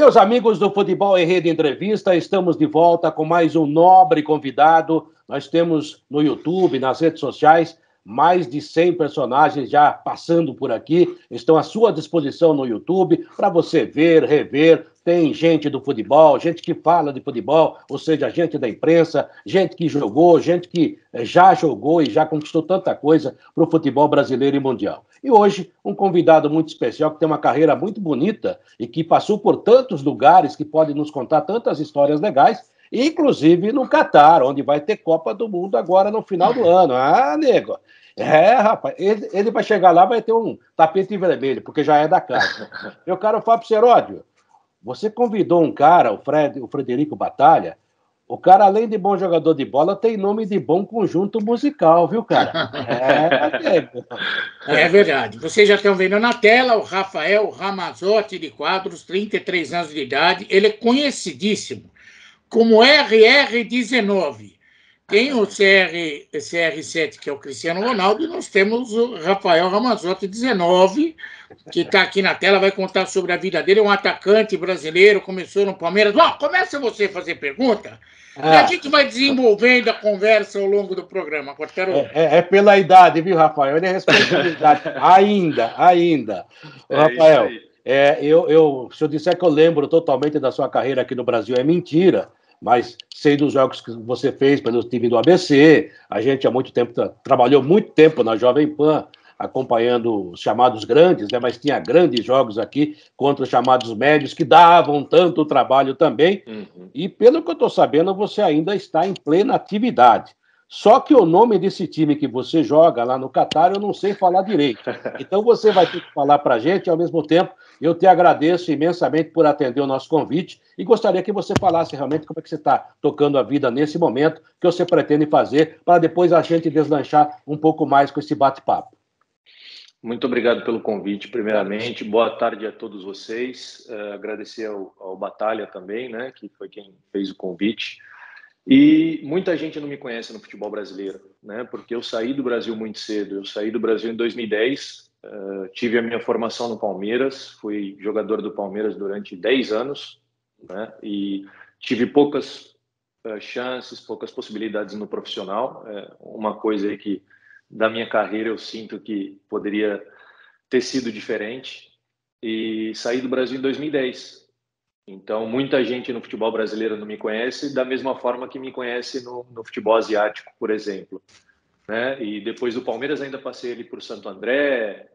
Meus amigos do Futebol em Rede Entrevista, estamos de volta com mais um nobre convidado. Nós temos no YouTube, nas redes sociais, mais de 100 personagens já passando por aqui. Estão à sua disposição no YouTube para você ver, rever. Tem gente do futebol, gente que fala de futebol, ou seja, gente da imprensa, gente que jogou, gente que já jogou e já conquistou tanta coisa para o futebol brasileiro e mundial. E hoje, um convidado muito especial que tem uma carreira muito bonita e que passou por tantos lugares, que pode nos contar tantas histórias legais, inclusive no Catar, onde vai ter Copa do Mundo agora no final do ano. Ah, nego! Rapaz, ele vai chegar lá, vai ter um tapete vermelho, porque já é da casa. Meu caro Fábio Seródio, você convidou um cara, o Frederico Batalha. O cara, além de bom jogador de bola, tem nome de bom conjunto musical, viu, cara? É verdade. Vocês já estão vendo na tela o Rafael Ramazotti de Quadros, 33 anos de idade. Ele é conhecidíssimo como RR19. Tem o CR7, que é o Cristiano Ronaldo, e nós temos o Rafael Ramazotti, 19, que está aqui na tela, vai contar sobre a vida dele. É um atacante brasileiro, começou no Palmeiras. Bom, começa você a fazer pergunta, e a gente vai desenvolvendo a conversa ao longo do programa, Quartarolo. É pela idade, viu, Rafael? Ele é responsabilidade. Ainda. Rafael, se eu disser que eu lembro totalmente da sua carreira aqui no Brasil, é mentira. Mas sei dos jogos que você fez pelo time do ABC. A gente há muito tempo trabalhou muito tempo na Jovem Pan, acompanhando os chamados grandes, né? Mas tinha grandes jogos aqui contra os chamados médios, que davam tanto trabalho também. Uhum. E pelo que eu estou sabendo, você ainda está em plena atividade. Só que o nome desse time que você joga lá no Catar, eu não sei falar direito. Então você vai ter que falar para a gente, e ao mesmo tempo eu te agradeço imensamente por atender o nosso convite e gostaria que você falasse realmente como é que você está tocando a vida nesse momento, que você pretende fazer, para depois a gente deslanchar um pouco mais com esse bate-papo. Muito obrigado pelo convite, primeiramente. Boa tarde a todos vocês. Agradecer ao Batalha também, né, que foi quem fez o convite. E muita gente não me conhece no futebol brasileiro, né? Porque eu saí do Brasil muito cedo. Eu saí do Brasil em 2010, tive a minha formação no Palmeiras, fui jogador do Palmeiras durante 10 anos, né? E tive poucas chances, poucas possibilidades no profissional. Uma coisa aí que da minha carreira eu sinto que poderia ter sido diferente. E saí do Brasil em 2010. Então, muita gente no futebol brasileiro não me conhece da mesma forma que me conhece no futebol asiático, por exemplo, né? E depois do Palmeiras ainda passei ali por Santo André,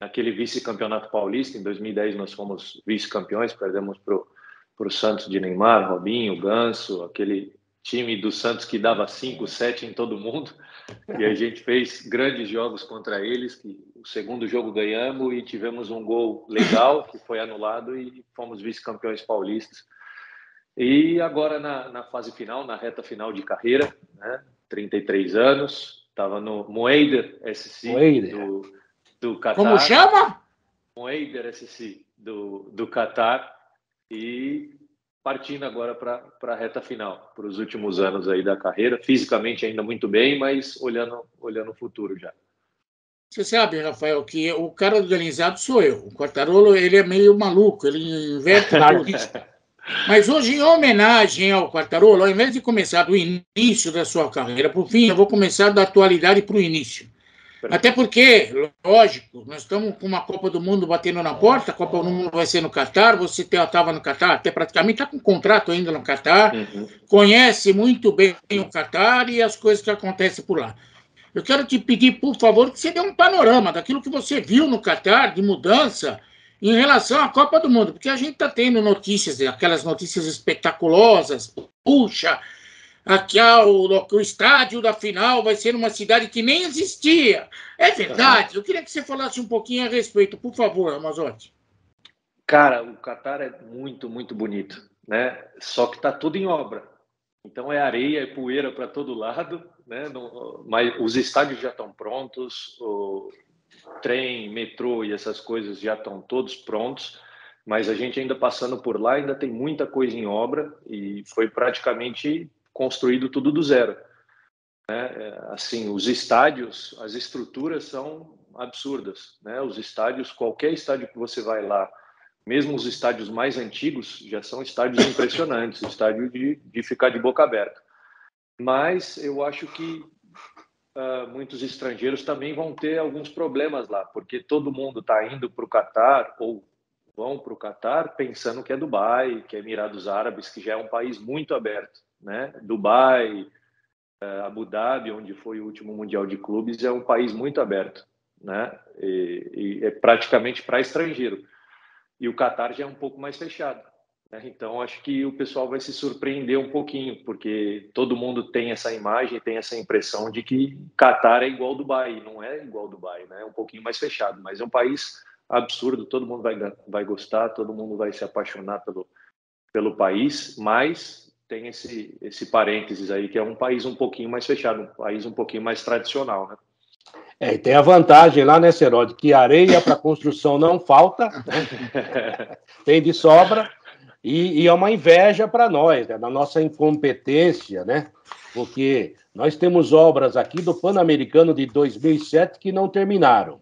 naquele vice-campeonato paulista. Em 2010 nós fomos vice-campeões, perdemos para o Santos de Neymar, Robinho, Ganso, aquele time do Santos que dava 5, 7 em todo mundo. E a gente fez grandes jogos contra eles, que o segundo jogo ganhamos e tivemos um gol legal, que foi anulado, e fomos vice-campeões paulistas. E agora na fase final, na reta final de carreira, né, 33 anos, estava no Moeider SC do Catar. Como chama? Moeider SC do Catar, e partindo agora para a reta final, para os últimos anos aí da carreira, fisicamente ainda muito bem, mas olhando o futuro já. Você sabe, Rafael, que o cara organizado sou eu. O Quartarolo, ele é meio maluco, ele inverte tudo. Mas hoje, em homenagem ao Quartarolo, ao invés de começar do início da sua carreira para o fim, eu vou começar da atualidade para o início. Até porque, lógico, nós estamos com uma Copa do Mundo batendo na porta, a Copa do Mundo vai ser no Catar, você estava no Catar, até praticamente está com contrato ainda no Catar, conhece muito bem o Catar e as coisas que acontecem por lá. Eu quero te pedir, por favor, que você dê um panorama daquilo que você viu no Catar de mudança em relação à Copa do Mundo, porque a gente está tendo notícias, aquelas notícias espetaculosas, puxa, aqui o estádio da final vai ser uma cidade que nem existia. É verdade? Eu queria que você falasse um pouquinho a respeito, por favor, Ramazotti. Cara, o Catar é muito, muito bonito, né? Só que está tudo em obra. Então é areia, é poeira para todo lado, né? Mas os estádios já estão prontos, o trem, metrô e essas coisas já estão todos prontos, mas a gente ainda passando por lá ainda tem muita coisa em obra e foi praticamente construído tudo do zero, né? Assim, os estádios, as estruturas são absurdas, né? Os estádios, qualquer estádio que você vai lá, Mesmo os estádios mais antigos já são estádios impressionantes, estádio de ficar de boca aberta. Mas eu acho que muitos estrangeiros também vão ter alguns problemas lá, porque todo mundo está indo para o Catar ou vão para o Catar pensando que é Dubai, que é Emirados Árabes, que já é um país muito aberto, né? Dubai, Abu Dhabi, onde foi o último Mundial de Clubes, é um país muito aberto, né? E é praticamente para estrangeiro. E o Catar já é um pouco mais fechado, né? Então, acho que o pessoal vai se surpreender um pouquinho, porque todo mundo tem essa imagem, tem essa impressão de que Catar é igual Dubai. Não é igual Dubai, né? É um pouquinho mais fechado, mas é um país absurdo, todo mundo vai gostar, todo mundo vai se apaixonar pelo país, mas tem esse parênteses aí, que é um país um pouquinho mais fechado, um país um pouquinho mais tradicional, né? E tem a vantagem lá, né, Serode, que areia para construção não falta, né? Tem de sobra, e é uma inveja para nós, né, da nossa incompetência, né? Porque nós temos obras aqui do Pan-Americano de 2007 que não terminaram.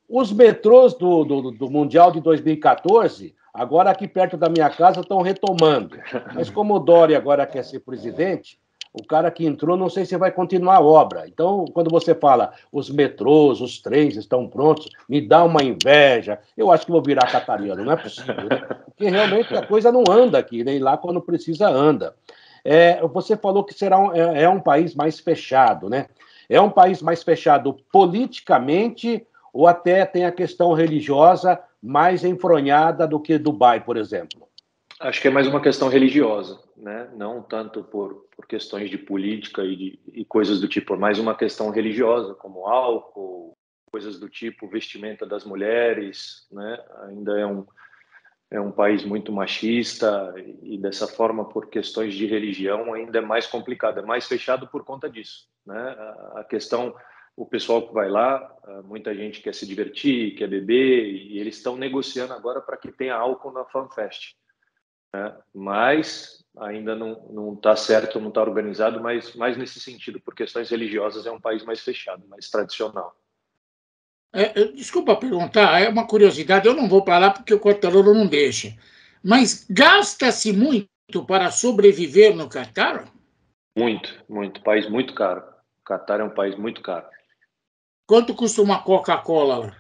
Os metrôs do Mundial de 2014, agora aqui perto da minha casa, estão retomando. Mas como o Dória agora quer ser presidente, o cara que entrou, não sei se vai continuar a obra. Então, quando você fala os metrôs, os trens estão prontos, me dá uma inveja. Eu acho que vou virar catariano, não é possível, né? Porque realmente a coisa não anda aqui, nem lá quando precisa anda. Você falou que será um país mais fechado, né? É um país mais fechado politicamente ou até tem a questão religiosa mais enfronhada do que Dubai, por exemplo? Acho que é mais uma questão religiosa, né? Não tanto por questões de política e coisas do tipo, mais uma questão religiosa, como álcool, coisas do tipo, vestimenta das mulheres, né? Ainda é um país muito machista e dessa forma, por questões de religião, ainda é mais complicado, é mais fechado por conta disso, né? A questão, o pessoal que vai lá, muita gente quer se divertir, quer beber, e eles estão negociando agora para que tenha álcool na FanFest, né? Mas ainda não está certo, não está organizado, mas mais nesse sentido, por questões religiosas, é um país mais fechado, mais tradicional. Desculpa perguntar, é uma curiosidade, eu não vou para lá porque o Quartarolo não deixa. Mas gasta-se muito para sobreviver no Catar? Muito, muito. País muito caro. O Catar é um país muito caro. Quanto custa uma Coca-Cola lá?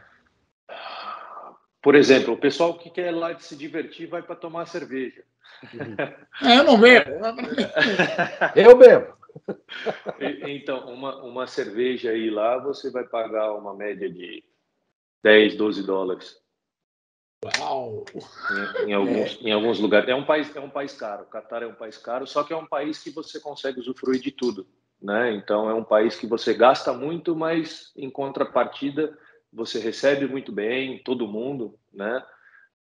Por exemplo, o pessoal que quer lá de se divertir vai para tomar cerveja. Eu não bebo. Eu bebo. Então, uma cerveja aí lá, você vai pagar uma média de 10, 12 dólares. Uau! Em alguns lugares. É um país caro. O Catar é um país caro, só que é um país que você consegue usufruir de tudo, né? Então, é um país que você gasta muito, mas em contrapartida você recebe muito bem, todo mundo, né?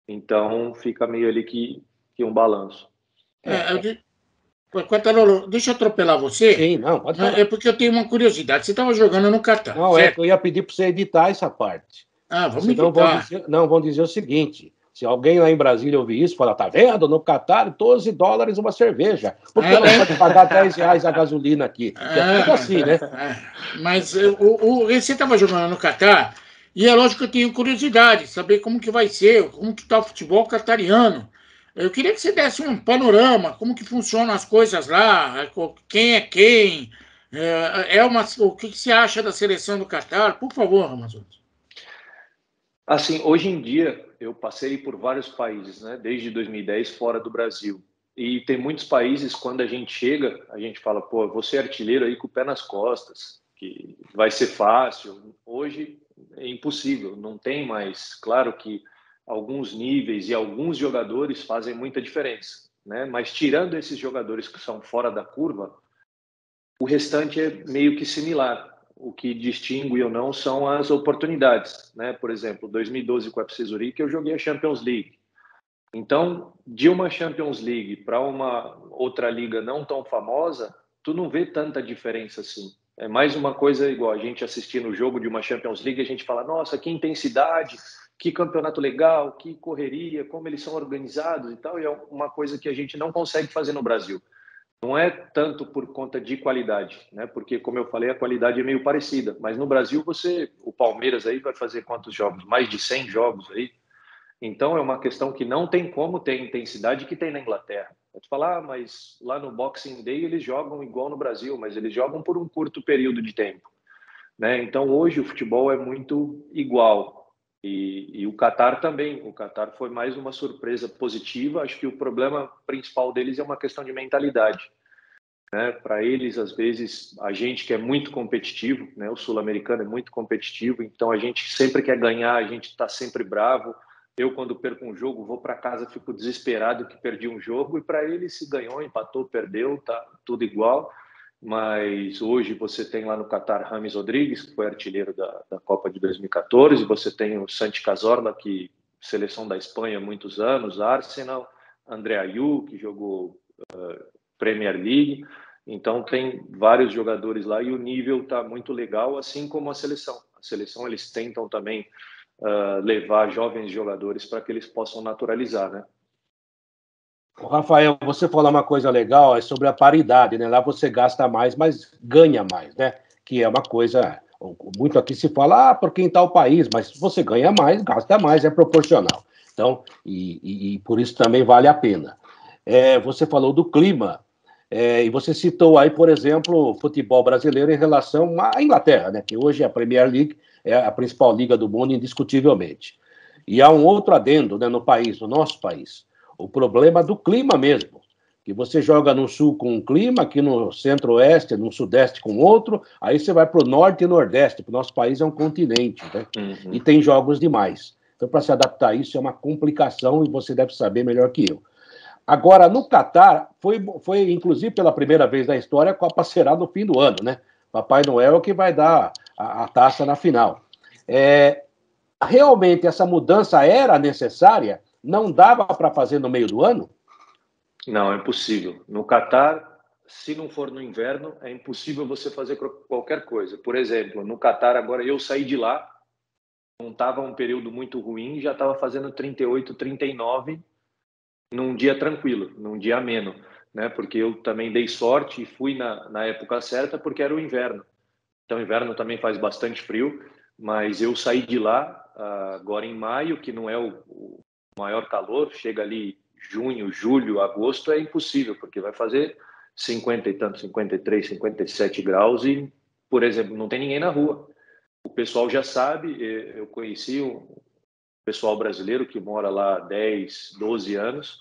Então, fica meio ali que um balanço. Quartarolo, deixa eu atropelar você. Sim, não, pode falar. É porque eu tenho uma curiosidade. Você estava jogando no Catar, Não, certo? que eu ia pedir para você editar essa parte. Vamos editar. Vão dizer o seguinte: se alguém lá em Brasília ouvir isso, fala, tá vendo? No Catar, 12 dólares uma cerveja. Por que não pode pagar 10 reais a gasolina aqui? É tudo assim, né? Mas você estava jogando no Catar, e é lógico que eu tenho curiosidade, saber como que vai ser, como que está o futebol catariano. Eu queria que você desse um panorama, como que funcionam as coisas lá, quem é quem, o que você acha da seleção do Catar? Por favor, Amazonas. Assim, hoje em dia, eu passei por vários países, né? Desde 2010, fora do Brasil. E tem muitos países, quando a gente chega, a gente fala, pô, vou ser artilheiro aí com o pé nas costas, que vai ser fácil. Hoje é impossível, não tem mais. Claro que alguns níveis e alguns jogadores fazem muita diferença, né? Mas tirando esses jogadores que são fora da curva, o restante é meio que similar. O que distingue ou não são as oportunidades, né? Por exemplo, 2012 com o FC Zurique eu joguei a Champions League. Então, de uma Champions League para uma outra liga não tão famosa, tu não vê tanta diferença assim. É mais uma coisa igual a gente assistindo o jogo de uma Champions League, a gente fala, nossa, que intensidade, que campeonato legal, que correria, como eles são organizados e tal, e é uma coisa que a gente não consegue fazer no Brasil. Não é tanto por conta de qualidade, né? Porque, como eu falei, a qualidade é meio parecida. Mas no Brasil, o Palmeiras aí vai fazer quantos jogos? Mais de 100 jogos aí. Então, é uma questão que não tem como ter a intensidade que tem na Inglaterra. Pode falar, mas lá no Boxing Day eles jogam igual no Brasil, mas eles jogam por um curto período de tempo, né? Então, hoje o futebol é muito igual. E o Qatar também. O Qatar foi mais uma surpresa positiva. Acho que o problema principal deles é uma questão de mentalidade, né? Para eles, às vezes, a gente que é muito competitivo, né? O sul-americano é muito competitivo, então a gente sempre quer ganhar, a gente está sempre bravo. Eu, quando perco um jogo, vou para casa, fico desesperado que perdi um jogo, e para eles, se ganhou, empatou, perdeu, tá tudo igual. Mas hoje você tem lá no Qatar Rames Rodrigues, que foi artilheiro da Copa de 2014, você tem o Santi Cazorla, que seleção da Espanha há muitos anos, Arsenal, André Ayew, que jogou Premier League. Então tem vários jogadores lá e o nível está muito legal, assim como a seleção. A seleção eles tentam também levar jovens jogadores para que eles possam naturalizar, né? Rafael, você falou uma coisa legal, é sobre a paridade, né? Lá você gasta mais, mas ganha mais, né? Que é uma coisa, muito aqui se fala, porque em tal país, mas você ganha mais, gasta mais, é proporcional. Então, e por isso também vale a pena. Você falou do clima, e você citou aí, por exemplo, o futebol brasileiro em relação à Inglaterra, né? Que hoje a Premier League é a principal liga do mundo, indiscutivelmente. E há um outro adendo, né, no país, no nosso país. O problema do clima mesmo, que você joga no sul com um clima, aqui no centro-oeste, no sudeste com outro, aí você vai para o norte e nordeste, porque o nosso país é um continente, né? Uhum. E tem jogos demais. Então, para se adaptar a isso, é uma complicação e você deve saber melhor que eu. Agora, no Catar, foi inclusive pela primeira vez na história, a Copa será no fim do ano, né? Papai Noel é o que vai dar a taça na final. Realmente, essa mudança era necessária? Não dava para fazer no meio do ano? Não, é impossível. No Catar, se não for no inverno, é impossível você fazer qualquer coisa. Por exemplo, no Catar, agora eu saí de lá, não estava um período muito ruim, já estava fazendo 38, 39 num dia tranquilo, num dia ameno, né? Porque eu também dei sorte e fui na época certa, porque era o inverno. Então, inverno também faz bastante frio, mas eu saí de lá agora em maio, que não é o maior calor, chega ali junho, julho, agosto, é impossível, porque vai fazer 50 e tanto, 53, 57 graus e, por exemplo, não tem ninguém na rua. O pessoal já sabe, eu conheci um pessoal brasileiro que mora lá há 10, 12 anos,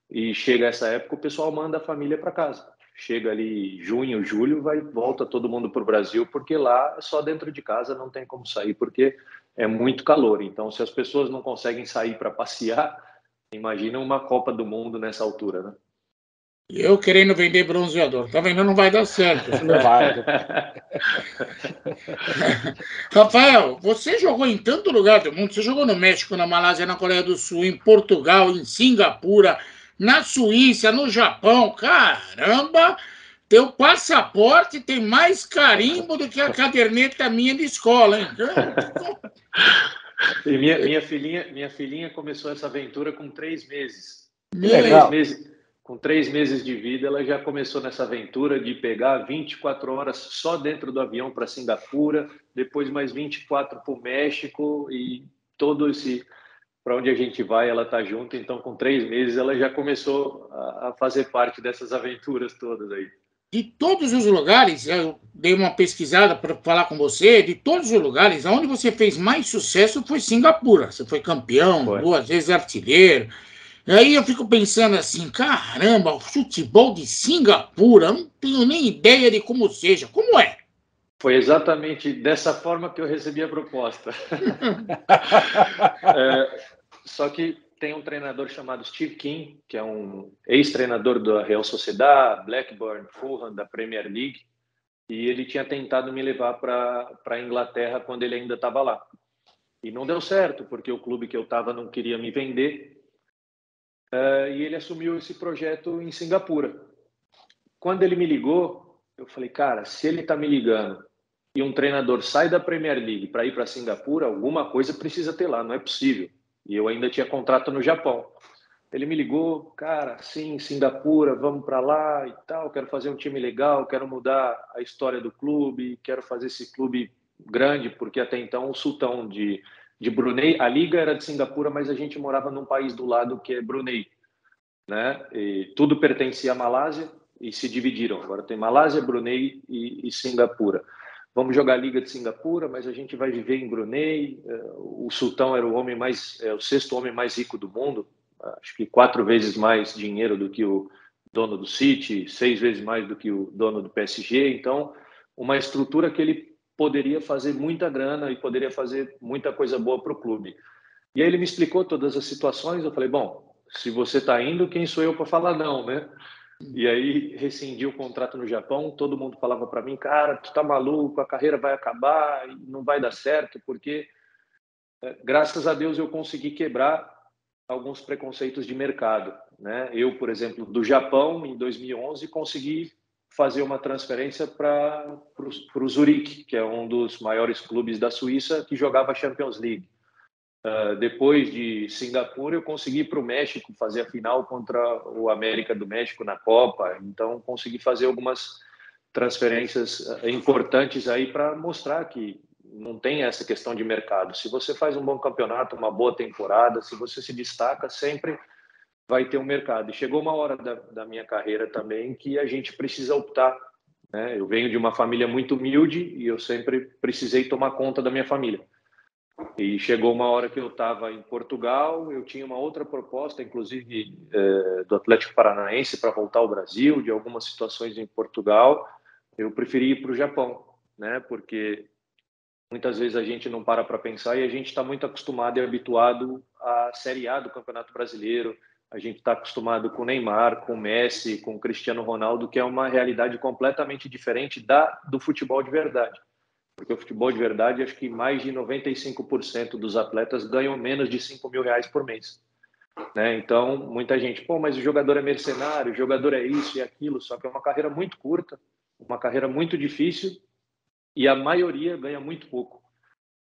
e chega essa época, o pessoal manda a família para casa. Chega ali junho, julho, volta todo mundo para o Brasil, porque lá só dentro de casa não tem como sair, porque é muito calor. Então, se as pessoas não conseguem sair para passear, imagina uma Copa do Mundo nessa altura, né? Eu querendo vender bronzeador, tá vendo? Não vai dar certo. Não vai. Rafael, você jogou em tanto lugar do mundo. Você jogou no México, na Malásia, na Coreia do Sul, em Portugal, em Singapura, na Suíça, no Japão. Caramba! Teu passaporte tem mais carimbo do que a caderneta minha de escola, hein? E minha filhinha começou essa aventura com 3 meses. Legal. Com 3 meses de vida, ela já começou nessa aventura de pegar 24 horas só dentro do avião para Singapura, depois mais 24 para o México e todo esse... Para onde a gente vai, ela está junto. Então, com 3 meses, ela já começou a fazer parte dessas aventuras todas aí. De todos os lugares, eu dei uma pesquisada para falar com você, de todos os lugares, onde você fez mais sucesso foi Singapura. Você foi campeão, 2 vezes artilheiro. E aí eu fico pensando assim, caramba, o futebol de Singapura, eu não tenho nem ideia de como seja. Como é? Foi exatamente dessa forma que eu recebi a proposta. Só que tem um treinador chamado Steve King, que é um ex-treinador da Real Sociedad, Blackburn, Fulham, da Premier League, e ele tinha tentado me levar para a Inglaterra quando ele ainda estava lá. E não deu certo, porque o clube que eu estava não queria me vender, e ele assumiu esse projeto em Singapura. Quando ele me ligou, eu falei, cara, se ele está me ligando e um treinador sai da Premier League para ir para Singapura, alguma coisa precisa ter lá, não é possível. E eu ainda tinha contrato no Japão. Ele me ligou, cara, sim, Singapura, vamos para lá e tal, quero fazer um time legal, quero mudar a história do clube, quero fazer esse clube grande, porque até então o sultão de de Brunei. A liga era de Singapura, mas a gente morava num país do lado que é Brunei, né? E tudo pertencia à Malásia e se dividiram. Agora tem Malásia, Brunei e Singapura. Vamos jogar a Liga de Singapura, mas a gente vai viver em Brunei. O sultão era o sexto homem mais rico do mundo, acho que 4 vezes mais dinheiro do que o dono do City, 6 vezes mais do que o dono do PSG. Então, uma estrutura que ele poderia fazer muita grana e poderia fazer muita coisa boa para o clube. E aí ele me explicou todas as situações. Eu falei, bom, se você está indo, quem sou eu para falar não, né? E aí rescindi o contrato no Japão. Todo mundo falava para mim, cara, tu tá maluco, a carreira vai acabar, não vai dar certo, porque graças a Deus eu consegui quebrar alguns preconceitos de mercado, né? Eu, por exemplo, do Japão em 2011 consegui fazer uma transferência para o Zurique, que é um dos maiores clubes da Suíça que jogava a Champions League. Depois de Singapura, eu consegui ir para o México fazer a final contra o América do México na Copa. Então, consegui fazer algumas transferências importantes aí para mostrar que não tem essa questão de mercado. Se você faz um bom campeonato, uma boa temporada, se você se destaca, sempre vai ter um mercado. E chegou uma hora da minha carreira também que a gente precisa optar, né? Eu venho de uma família muito humilde e eu sempre precisei tomar conta da minha família. E chegou uma hora que eu estava em Portugal, eu tinha uma outra proposta, inclusive do Atlético Paranaense, para voltar ao Brasil, de algumas situações em Portugal. Eu preferi ir para o Japão, né? Porque muitas vezes a gente não para pensar e a gente está muito acostumado e habituado à Série A do Campeonato Brasileiro. A gente está acostumado com o Neymar, com o Messi, com o Cristiano Ronaldo, que é uma realidade completamente diferente do futebol de verdade. Porque o futebol de verdade, acho que mais de 95% dos atletas ganham menos de R$5.000 por mês, né? Então, muita gente, pô, mas o jogador é mercenário, o jogador é isso e aquilo, só que é uma carreira muito curta, uma carreira muito difícil e a maioria ganha muito pouco,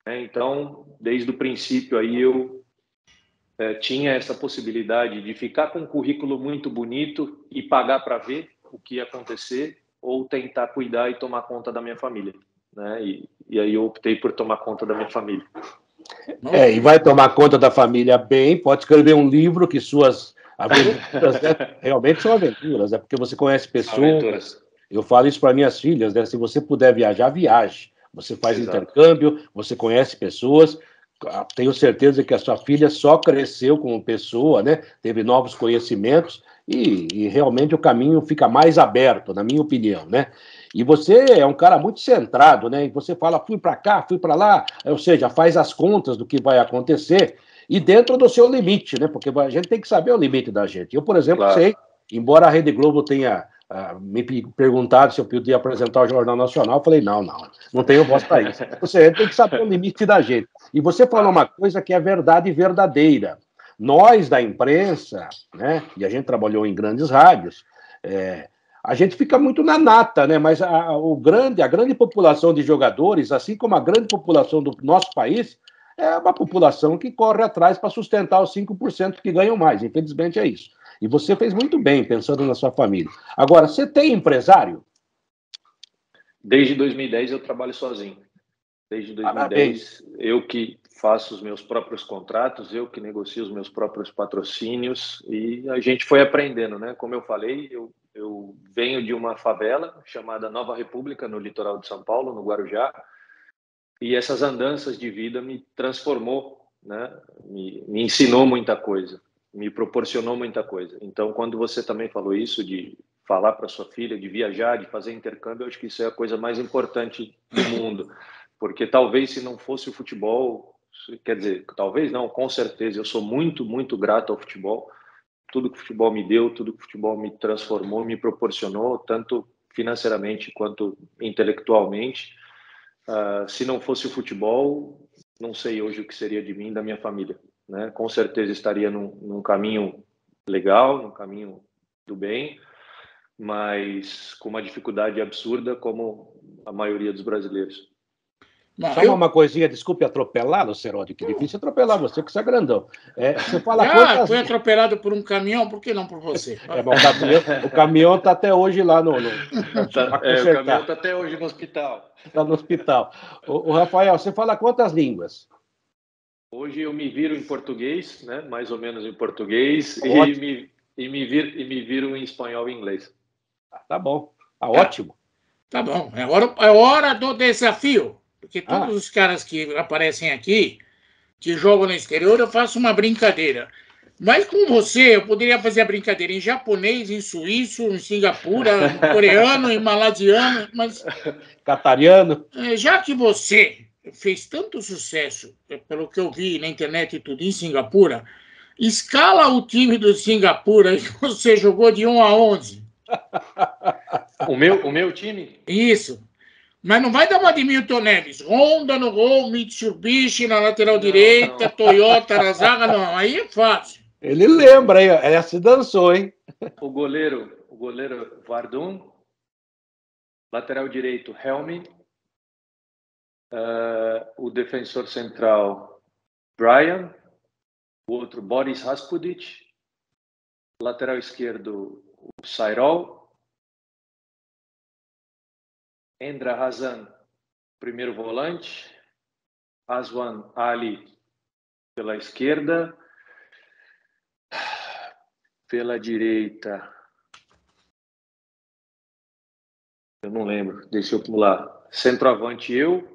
né? Então, desde o princípio aí eu tinha essa possibilidade de ficar com um currículo muito bonito e pagar para ver o que ia acontecer ou tentar cuidar e tomar conta da minha família, né? E aí eu optei por tomar conta da minha família. E vai tomar conta da família bem, pode escrever um livro que suas aventuras, né, realmente são aventuras, é porque você conhece pessoas. Aventuras. Eu falo isso para minhas filhas, né? Se você puder viajar, viaje. Você faz intercâmbio, você conhece pessoas. Tenho certeza que a sua filha só cresceu como pessoa, né? Teve novos conhecimentos e realmente o caminho fica mais aberto, na minha opinião, né? E você é um cara muito centrado, né? E você fala, fui para cá, fui para lá, ou seja, faz as contas do que vai acontecer e dentro do seu limite, né? Porque a gente tem que saber o limite da gente. Eu, por exemplo, sei, embora a Rede Globo tenha me perguntado se eu podia apresentar o Jornal Nacional, eu falei, não tenho voz para isso. Você tem que saber o limite da gente. E você falou uma coisa que é verdade verdadeira. Nós, da imprensa, né, e a gente trabalhou em grandes rádios, a gente fica muito na nata, né? Mas a grande população de jogadores, assim como a grande população do nosso país, é uma população que corre atrás para sustentar os 5% que ganham mais. Infelizmente é isso. E você fez muito bem, pensando na sua família. Agora, você tem empresário? Desde 2010 eu trabalho sozinho. Desde 2010, eu que faço os meus próprios contratos, eu que negocio os meus próprios patrocínios e a gente foi aprendendo, né? Como eu falei, eu venho de uma favela chamada Nova República, no litoral de São Paulo, no Guarujá, e essas andanças de vida me transformou, né? Me ensinou muita coisa, me proporcionou muita coisa. Então, quando você também falou isso de falar para sua filha, de viajar, de fazer intercâmbio, eu acho que isso é a coisa mais importante do mundo. Porque talvez se não fosse o futebol, quer dizer, talvez não, com certeza, eu sou muito, muito grato ao futebol. Tudo que o futebol me deu, tudo que o futebol me transformou, me proporcionou, tanto financeiramente quanto intelectualmente. Se não fosse o futebol, não sei hoje o que seria de mim e da minha família, né? Com certeza estaria num caminho legal, num caminho do bem, mas com uma dificuldade absurda como a maioria dos brasileiros. Só uma coisinha, desculpe atropelá-lo, Serodi, que difícil atropelar você, que você é grandão. Você fala foi atropelado por um caminhão, por que não por você? O caminhão está até hoje lá no o caminhão está até hoje no hospital. Está no hospital. O Rafael, você fala quantas línguas? Hoje eu me viro em português, né? Mais ou menos em português, e me viro em espanhol e inglês. Tá bom, tá ótimo. Tá bom, é hora do desafio. Porque todos os caras que aparecem aqui, que jogam no exterior, eu faço uma brincadeira. Mas com você, eu poderia fazer a brincadeira em japonês, em suíço, em Singapura, em coreano, em maladiano, mas Catariano. já que você fez tanto sucesso, pelo que eu vi na internet e tudo, em Singapura, escala o time do Singapura que você jogou de 1 a 11. O meu time? Isso. Mas não vai dar uma de Milton Neves. Honda no gol, Mitsubishi na lateral direita, não. Toyota na zaga, não. Aí é fácil. Ele lembra, hein? Essa dançou, hein? O goleiro Vardum, lateral direito Helmi, o defensor central Brian, o outro Boris Raspudic, lateral esquerdo o Sairol, Endra Hazan, primeiro volante, Aswan Ali pela esquerda, pela direita, eu não lembro, deixa eu pular. Centroavante eu,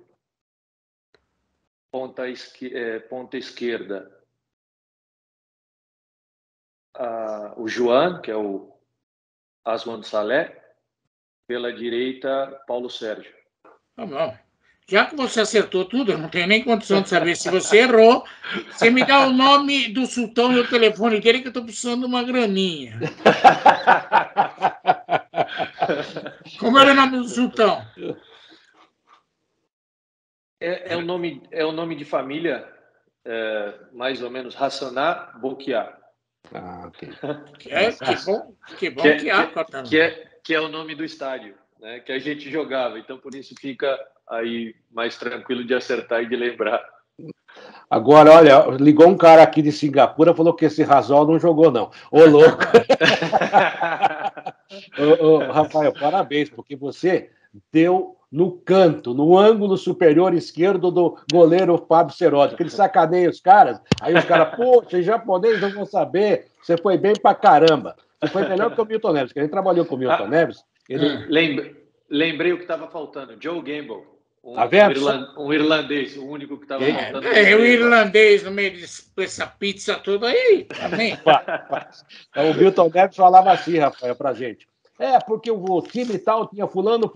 ponta esquerda o Joan, que é o Aswan Saleh, pela direita Paulo Sérgio. Tá bom. Já que você acertou tudo, eu não tenho nem condição de saber se você errou. Você me dá o nome do sultão e o telefone dele, que eu estou precisando de uma graninha. Como era o nome do sultão? É o nome de família, mais ou menos, Hassaná Bokia. Ok. Que bom que há, Cortana. Que é o nome do estádio, né, que a gente jogava. Então, por isso fica aí mais tranquilo de acertar e de lembrar. Agora, olha, ligou um cara aqui de Singapura, falou que esse Rasol não jogou, não. Ô, louco! Rafael, parabéns, porque você deu no canto, no ângulo superior esquerdo do goleiro Fábio Serotti, que ele sacaneia os caras, aí os caras, poxa, em japonês não vão saber, você foi bem pra caramba. Você foi melhor que o Milton Neves, que a gente trabalhou com o Milton Neves. Lembrei o que estava faltando, Joe Gamble. Tá vendo? Um irlandês, o único que estava faltando. O irlandês no meio dessa pizza toda aí, também. O Milton Neves falava assim, Rafael, pra gente. Porque o time tal tinha fulano,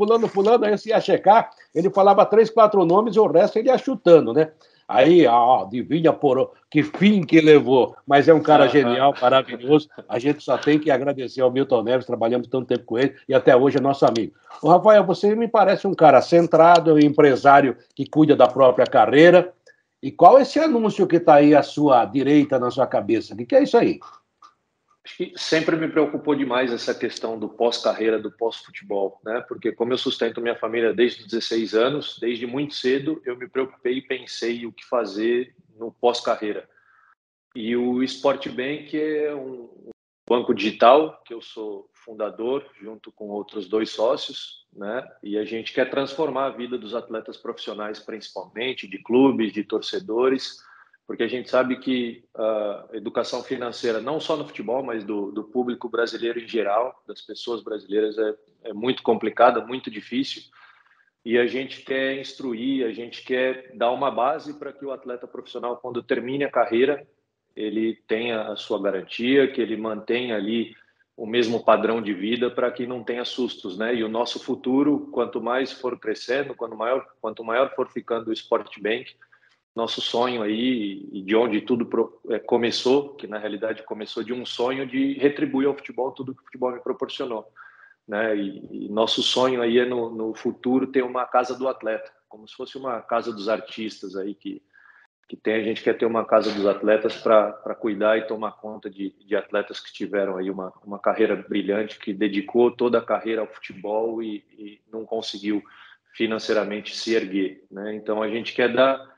aí você ia checar, ele falava 3, 4 nomes e o resto ele ia chutando, né? Aí, adivinha por que fim que levou. Mas é um cara genial, maravilhoso. A gente só tem que agradecer ao Milton Neves, trabalhamos tanto tempo com ele e até hoje é nosso amigo. Ô, Rafael, você me parece um cara centrado, empresário que cuida da própria carreira. E qual é esse anúncio que está aí à sua direita, na sua cabeça? O que é isso aí? Acho que sempre me preocupou demais essa questão do pós-carreira, do pós-futebol, né? Porque como eu sustento minha família desde os 16 anos, desde muito cedo, eu me preocupei e pensei o que fazer no pós-carreira. E o Sportbank é um banco digital, que eu sou fundador, junto com outros 2 sócios, né? E a gente quer transformar a vida dos atletas profissionais, principalmente, de clubes, de torcedores, porque a gente sabe que a educação financeira, não só no futebol, mas do público brasileiro em geral, das pessoas brasileiras, é muito complicada, muito difícil, e a gente quer instruir, a gente quer dar uma base para que o atleta profissional, quando termine a carreira, ele tenha a sua garantia, que ele mantenha ali o mesmo padrão de vida para que não tenha sustos, né? E o nosso futuro, quanto mais for crescendo, quanto maior for ficando o Sportbank, nosso sonho aí, e de onde tudo começou, que na realidade começou de um sonho de retribuir ao futebol tudo que o futebol me proporcionou, né? E nosso sonho aí é no futuro ter uma casa do atleta, como se fosse uma casa dos artistas aí que tem. A gente quer ter uma casa dos atletas para cuidar e tomar conta de atletas que tiveram aí uma carreira brilhante, que dedicou toda a carreira ao futebol e não conseguiu financeiramente se erguer, né? Então a gente quer dar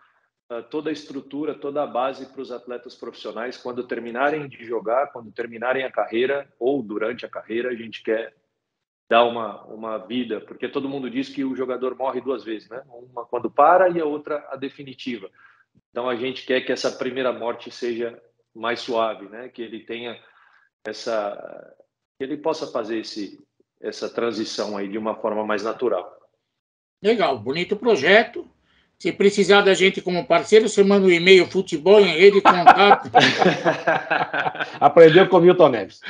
toda a estrutura, toda a base para os atletas profissionais quando terminarem de jogar, quando terminarem a carreira ou durante a carreira. A gente quer dar uma vida, porque todo mundo diz que o jogador morre 2 vezes, né? Uma quando para e a outra a definitiva. Então a gente quer que essa primeira morte seja mais suave, né? Que ele tenha que ele possa fazer essa transição aí de uma forma mais natural. Legal, bonito projeto. Se precisar da gente como parceiro, você manda um e-mail futebol em rede contato. Aprendeu com o Milton Neves.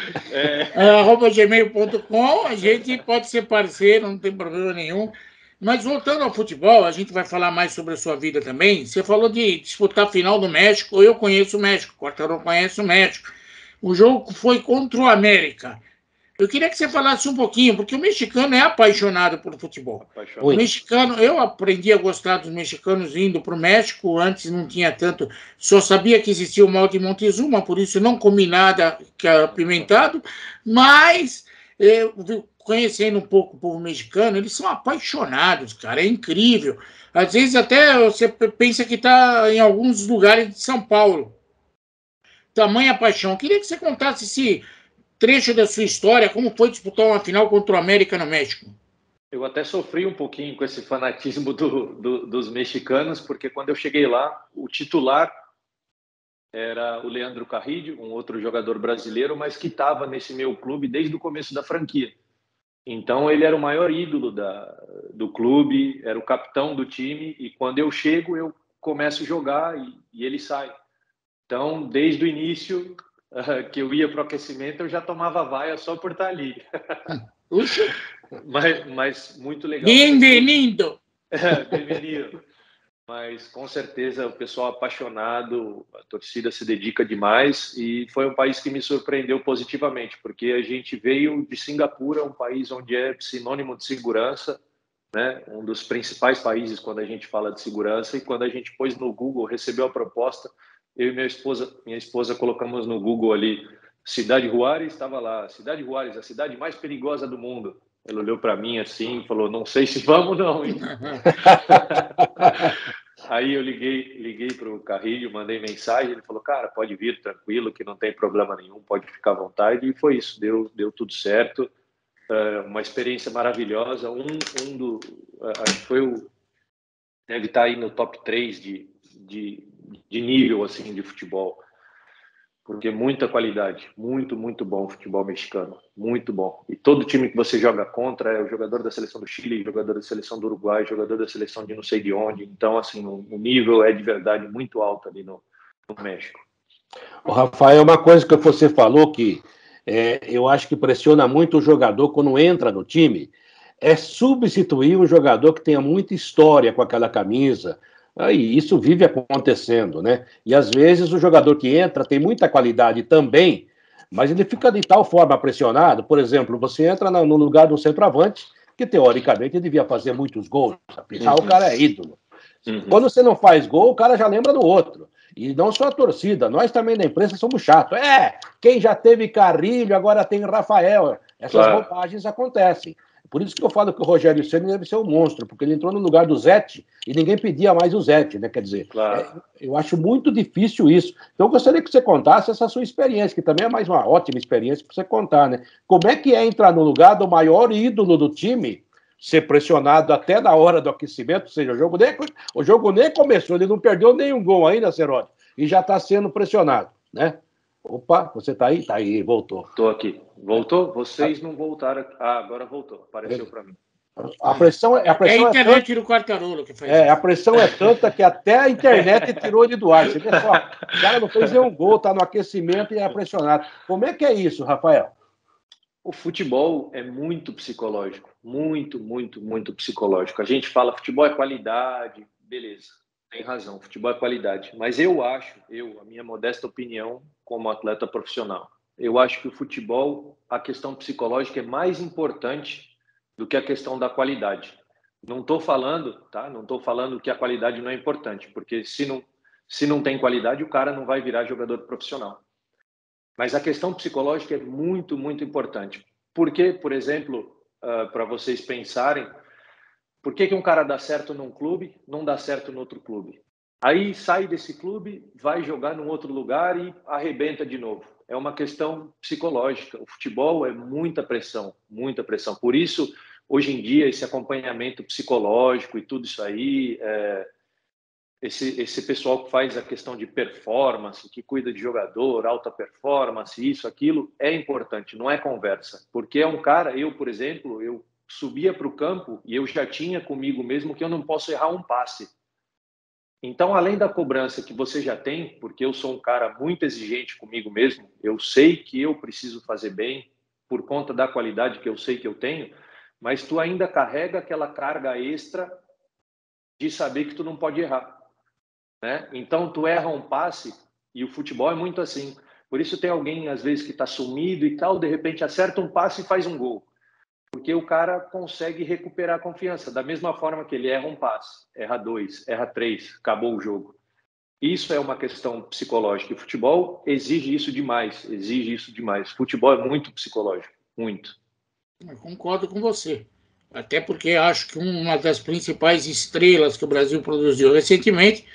@gmail.com. A gente pode ser parceiro, não tem problema nenhum. Mas voltando ao futebol, a gente vai falar mais sobre a sua vida também. Você falou de disputar a final do México. Eu conheço o México, o Quartarolo conhece o México. O jogo foi contra o América. Eu queria que você falasse um pouquinho, porque o mexicano é apaixonado por futebol. O mexicano, eu aprendi a gostar dos mexicanos indo para o México, antes não tinha tanto, só sabia que existia o mal de Montezuma, por isso não comi nada que é apimentado, mas conhecendo um pouco o povo mexicano, eles são apaixonados, cara, é incrível. Às vezes até você pensa que está em alguns lugares de São Paulo. Tamanha paixão. Eu queria que você contasse esse trecho da sua história, como foi disputar uma final contra o América no México? Eu até sofri um pouquinho com esse fanatismo dos mexicanos, porque quando eu cheguei lá, o titular era o Leandro Carrillo, um outro jogador brasileiro, mas que estava nesse meu clube desde o começo da franquia. Então ele era o maior ídolo do clube, era o capitão do time, e quando eu chego, eu começo a jogar e ele sai. Então, desde o início que eu ia para o aquecimento, eu já tomava vaia só por estar ali. Puxa. Mas muito legal. Bem-vindo! Bem-vindo. Mas com certeza o pessoal apaixonado, a torcida se dedica demais e foi um país que me surpreendeu positivamente, porque a gente veio de Singapura, um país onde é sinônimo de segurança, né? Um dos principais países quando a gente fala de segurança, e quando a gente pôs no Google, recebeu a proposta, eu e minha esposa colocamos no Google ali, Cidade Juárez, estava lá, Cidade Juárez, a cidade mais perigosa do mundo. Ele olhou para mim assim e falou, não sei se vamos não, hein? Aí eu liguei para o Carrillo, mandei mensagem, ele falou, cara, pode vir tranquilo, que não tem problema nenhum, pode ficar à vontade, e foi isso, deu tudo certo. Uma experiência maravilhosa, acho que deve estar aí no top 3 de nível assim de futebol, porque muita qualidade, muito bom o futebol mexicano, muito bom. E todo time que você joga contra é o jogador da seleção do Chile, jogador da seleção do Uruguai, jogador da seleção de não sei de onde. Então, assim, o nível é de verdade muito alto ali no México. O Rafael, uma coisa que você falou que eu acho que pressiona muito o jogador quando entra no time, é substituir um jogador que tenha muita história com aquela camisa. Aí isso vive acontecendo, né? E às vezes o jogador que entra tem muita qualidade também, mas ele fica de tal forma pressionado. Por exemplo, você entra no lugar do centroavante, que teoricamente devia fazer muitos gols, afinal o cara é ídolo. Quando você não faz gol, o cara já lembra do outro. E não só a torcida, nós também da imprensa somos chatos. Quem já teve Carrilho, agora tem Rafael. Essas bobagens acontecem. Por isso que eu falo que o Rogério Ceni deve ser um monstro, porque ele entrou no lugar do Zete e ninguém pedia mais o Zete, né? Quer dizer, eu acho muito difícil isso. Então, eu gostaria que você contasse essa sua experiência, que também é mais uma ótima experiência para você contar, né? Como é que é entrar no lugar do maior ídolo do time, ser pressionado até na hora do aquecimento, ou seja, o jogo nem começou, ele não perdeu nenhum gol ainda, Cerotti, e já está sendo pressionado, né? Opa, você está aí? Está aí, voltou. Estou aqui. Voltou? Vocês não voltaram. Agora voltou. Apareceu para mim. A pressão é a internet do Quartarolo que faz isso. A pressão é tanta que até a internet tirou ele do ar. Você vê só, o cara não fez nenhum gol, está no aquecimento e é pressionado. Como é que é isso, Rafael? O futebol é muito psicológico, muito psicológico. A gente fala futebol é qualidade, beleza, tem razão, futebol é qualidade. Mas a minha modesta opinião como atleta profissional, eu acho que o futebol, a questão psicológica é mais importante do que a questão da qualidade. Não estou falando, tá? Não estou falando que a qualidade não é importante, porque se não tem qualidade, o cara não vai virar jogador profissional. Mas a questão psicológica é muito importante. Porque, por exemplo, para vocês pensarem, por que um cara dá certo num clube, não dá certo no outro clube? Aí sai desse clube, vai jogar num outro lugar e arrebenta de novo. É uma questão psicológica. O futebol é muita pressão. Por isso, hoje em dia, esse acompanhamento psicológico e tudo isso aí esse pessoal que faz a questão de performance, que cuida de jogador, alta performance, isso, aquilo, é importante, não é conversa. Porque é um cara, eu, por exemplo, eu subia para o campo e eu já tinha comigo mesmo que eu não posso errar um passe. Então, além da cobrança que você já tem, porque eu sou um cara muito exigente comigo mesmo, eu sei que eu preciso fazer bem por conta da qualidade que eu sei que eu tenho, mas tu ainda carrega aquela carga extra de saber que tu não pode errar, né? Então, tu erra um passe, e o futebol é muito assim. Por isso tem alguém, às vezes, que está sumido e tal, de repente acerta um passe e faz um gol. Porque o cara consegue recuperar a confiança. Da mesma forma que ele erra um passe, erra 2, erra 3, acabou o jogo. Isso é uma questão psicológica. E o futebol exige isso demais, exige isso demais. Futebol é muito psicológico, muito. Eu concordo com você. Até porque acho que uma das principais estrelas que o Brasil produziu recentemente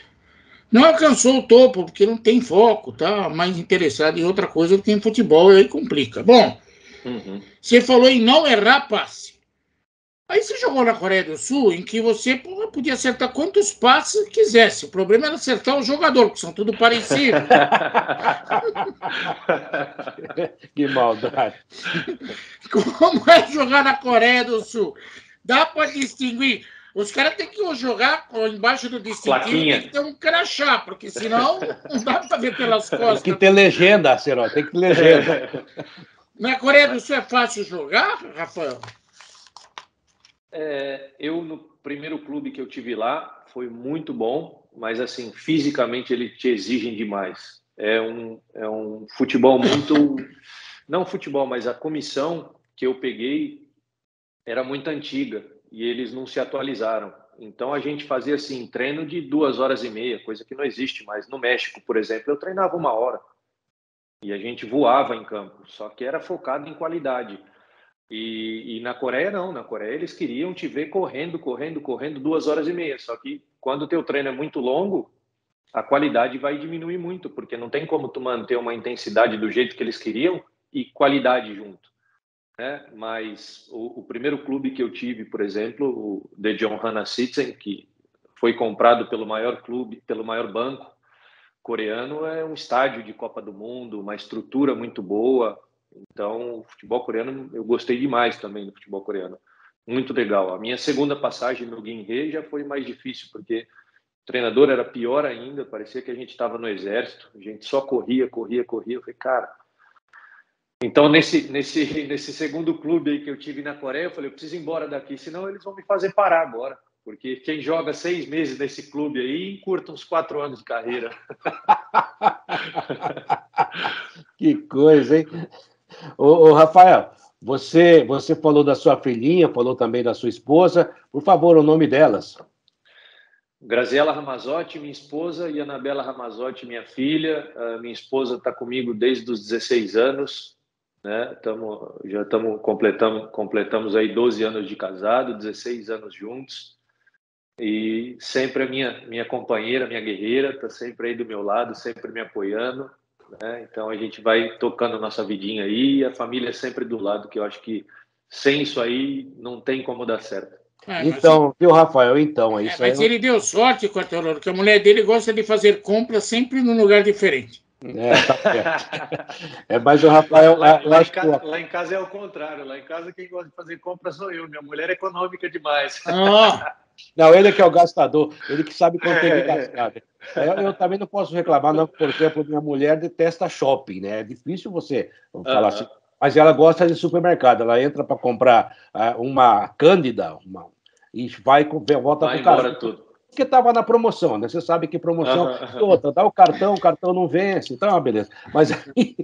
não alcançou o topo, porque não tem foco, tá mais interessado em outra coisa do que em futebol, e aí complica. Bom, Você falou em não errar passe. Aí você jogou na Coreia do Sul, em que você podia acertar quantos passes quisesse. O problema era acertar o jogador, porque são tudo parecidos. Que maldade. Como é jogar na Coreia do Sul? Dá para distinguir. Os caras têm que jogar embaixo do distintivo, tem que ter um crachá, porque senão não dá para ver pelas costas. Tem que ter legenda, Serol, tem que ter legenda. Na Coreia do Sul é fácil jogar, Rafael? Eu, no primeiro clube que eu tive lá, foi muito bom, mas, assim, fisicamente eles te exigem demais. É um futebol muito... Não futebol, mas a comissão que eu peguei era muito antiga e eles não se atualizaram. Então, a gente fazia, assim, treino de 2h30, coisa que não existe mais. No México, por exemplo, eu treinava 1 hora e a gente voava em campo, só que era focado em qualidade. E na Coreia, não. Na Coreia, eles queriam te ver correndo 2h30. Só que quando o teu treino é muito longo, a qualidade vai diminuir muito, porque não tem como tu manter uma intensidade do jeito que eles queriam e qualidade junto, né? Mas o primeiro clube que eu tive, por exemplo, o Daejeon Hanwha, que foi comprado pelo maior clube, pelo maior banco coreano, é um estádio de Copa do Mundo, uma estrutura muito boa. Então, o futebol coreano, eu gostei demais também do futebol coreano. Muito legal. A minha segunda passagem no Ginhê já foi mais difícil, porque o treinador era pior ainda, parecia que a gente estava no exército, a gente só corria. Eu falei, cara... Então, nesse segundo clube aí que eu tive na Coreia, eu falei, eu preciso ir embora daqui, senão eles vão me fazer parar agora. Porque quem joga 6 meses nesse clube aí, encurta uns 4 anos de carreira. Que coisa, hein? Ô, Rafael, você falou da sua filhinha, falou também da sua esposa. Por favor, o nome delas. Graziela Ramazotti, minha esposa, e Anabela Ramazotti, minha filha. Minha esposa está comigo desde os 16 anos. Né? Completamos aí 12 anos de casado, 16 anos juntos. E sempre a minha companheira, minha guerreira, está sempre aí do meu lado, sempre me apoiando, né? Então a gente vai tocando a nossa vidinha aí, e a família é sempre do lado, que eu acho que sem isso aí não tem como dar certo. Então, viu, Rafael? Então, é isso aí. Mas ele deu sorte, Quartarolo, que a mulher dele gosta de fazer compras sempre num lugar diferente. Tá certo. Mas o Rafael... Lá em casa é o contrário. Lá em casa quem gosta de fazer compras sou eu. Minha mulher é econômica demais. Não, ele é que é o gastador. Ele que sabe quanto tem que gastar. Eu também não posso reclamar, não. Por exemplo, minha mulher detesta shopping, né? É difícil você falar assim. Mas ela gosta de supermercado. Ela entra para comprar uma Cândida e volta com o cartão. Tudo. Porque estava na promoção, né? Você sabe que promoção e outra. Dá o cartão não vence. Então é uma beleza. Mas aí...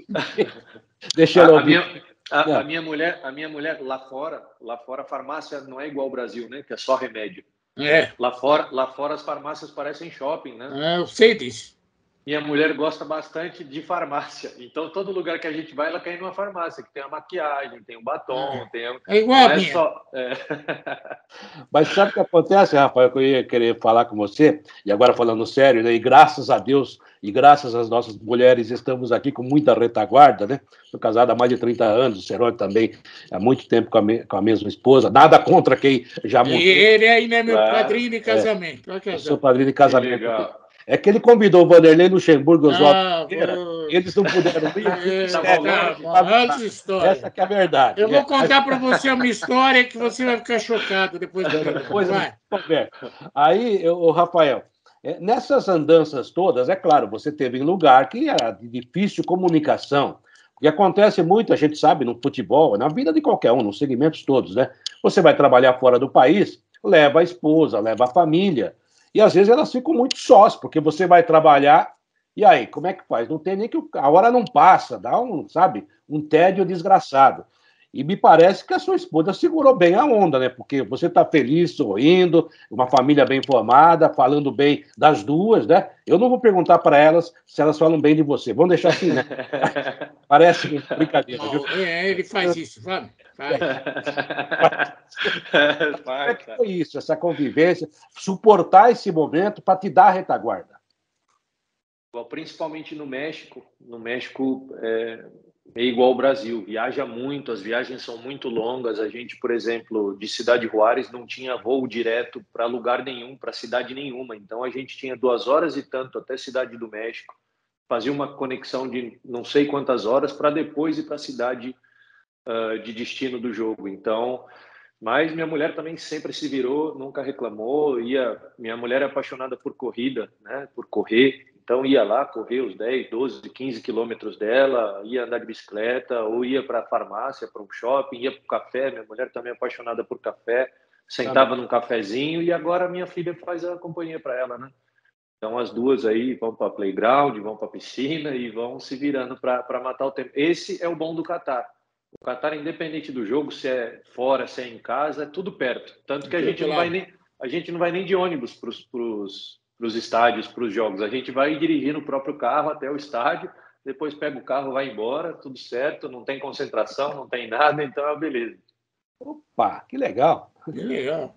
Deixa eu ouvir. A minha mulher lá fora a farmácia não é igual ao Brasil, né? Que é só remédio. Lá fora as farmácias parecem shopping, né? Eu sei disso. minha mulher gosta bastante de farmácia. Então, todo lugar que a gente vai, ela quer ir numa farmácia, que tem a maquiagem, tem o batom, É igual não a é minha. só... Mas sabe o que acontece, Rafael, que eu ia querer falar com você, e agora falando sério, né? E graças a Deus, e graças às nossas mulheres, estamos aqui com muita retaguarda, né? Sou casado há mais de 30 anos, o Cerone também há muito tempo com a mesma esposa, nada contra quem já E mudou. ele ainda é meu Claro. padrinho de casamento. Olha que Eu sou azar. padrinho de Que casamento. legal. É que ele convidou o Vanderlei Luxemburgo e Oswaldo Ah, Ferreira, pô. eles não puderam ir, eu fiquei Estavam sério. Tá longe. bom, antes história. Essa que é a verdade. Eu vou contar para você uma história que você vai ficar chocado depois do programa. Depois a gente Vai. conversa. Aí, o Rafael, nessas andanças todas, é claro, você teve em lugar que era de difícil comunicação. O que acontece muito, a gente sabe, no futebol, na vida de qualquer um, nos segmentos todos, né? Você vai trabalhar fora do país, leva a esposa, leva a família. E às vezes elas ficam muito sós, porque você vai trabalhar, e aí, como é que faz? Não tem nem que. A hora não passa, dá um, sabe, um tédio desgraçado. E me parece que a sua esposa segurou bem a onda, né? Porque você está feliz, sorrindo, uma família bem formada, falando bem das duas, né? Eu não vou perguntar para elas se elas falam bem de você. Vamos deixar assim, né? Parece brincadeira, viu? Ele faz isso, vamos. Faz. Como é que foi isso, essa convivência, suportar esse momento para te dar a retaguarda? Principalmente no México. No México é igual ao Brasil, viaja muito, as viagens são muito longas. A gente, por exemplo, de Cidade Juárez não tinha voo direto para lugar nenhum, para cidade nenhuma. Então a gente tinha 2 horas e tanto até Cidade do México, fazia uma conexão de não sei quantas horas para depois ir para a cidade de destino do jogo. Então, mas minha mulher também sempre se virou, nunca reclamou. Minha mulher é apaixonada por corrida, né? Por correr. Então ia lá correr os 10, 12, 15 quilômetros dela, ia andar de bicicleta, ou ia para a farmácia, para um shopping, ia para o café. Minha mulher também é apaixonada por café, sentava num cafezinho, e agora minha filha faz a companhia para ela, né? Então as duas aí vão para playground, vão para piscina e vão se virando para matar o tempo. Esse é o bom do Catar. O Catar, independente do jogo, se é fora, se é em casa, é tudo perto. Tanto que a gente não vai nem de ônibus para os estádios, para os jogos. A gente vai dirigir no próprio carro até o estádio, depois pega o carro, vai embora, tudo certo, não tem concentração, não tem nada, então é uma beleza. Opa, que legal. Que legal.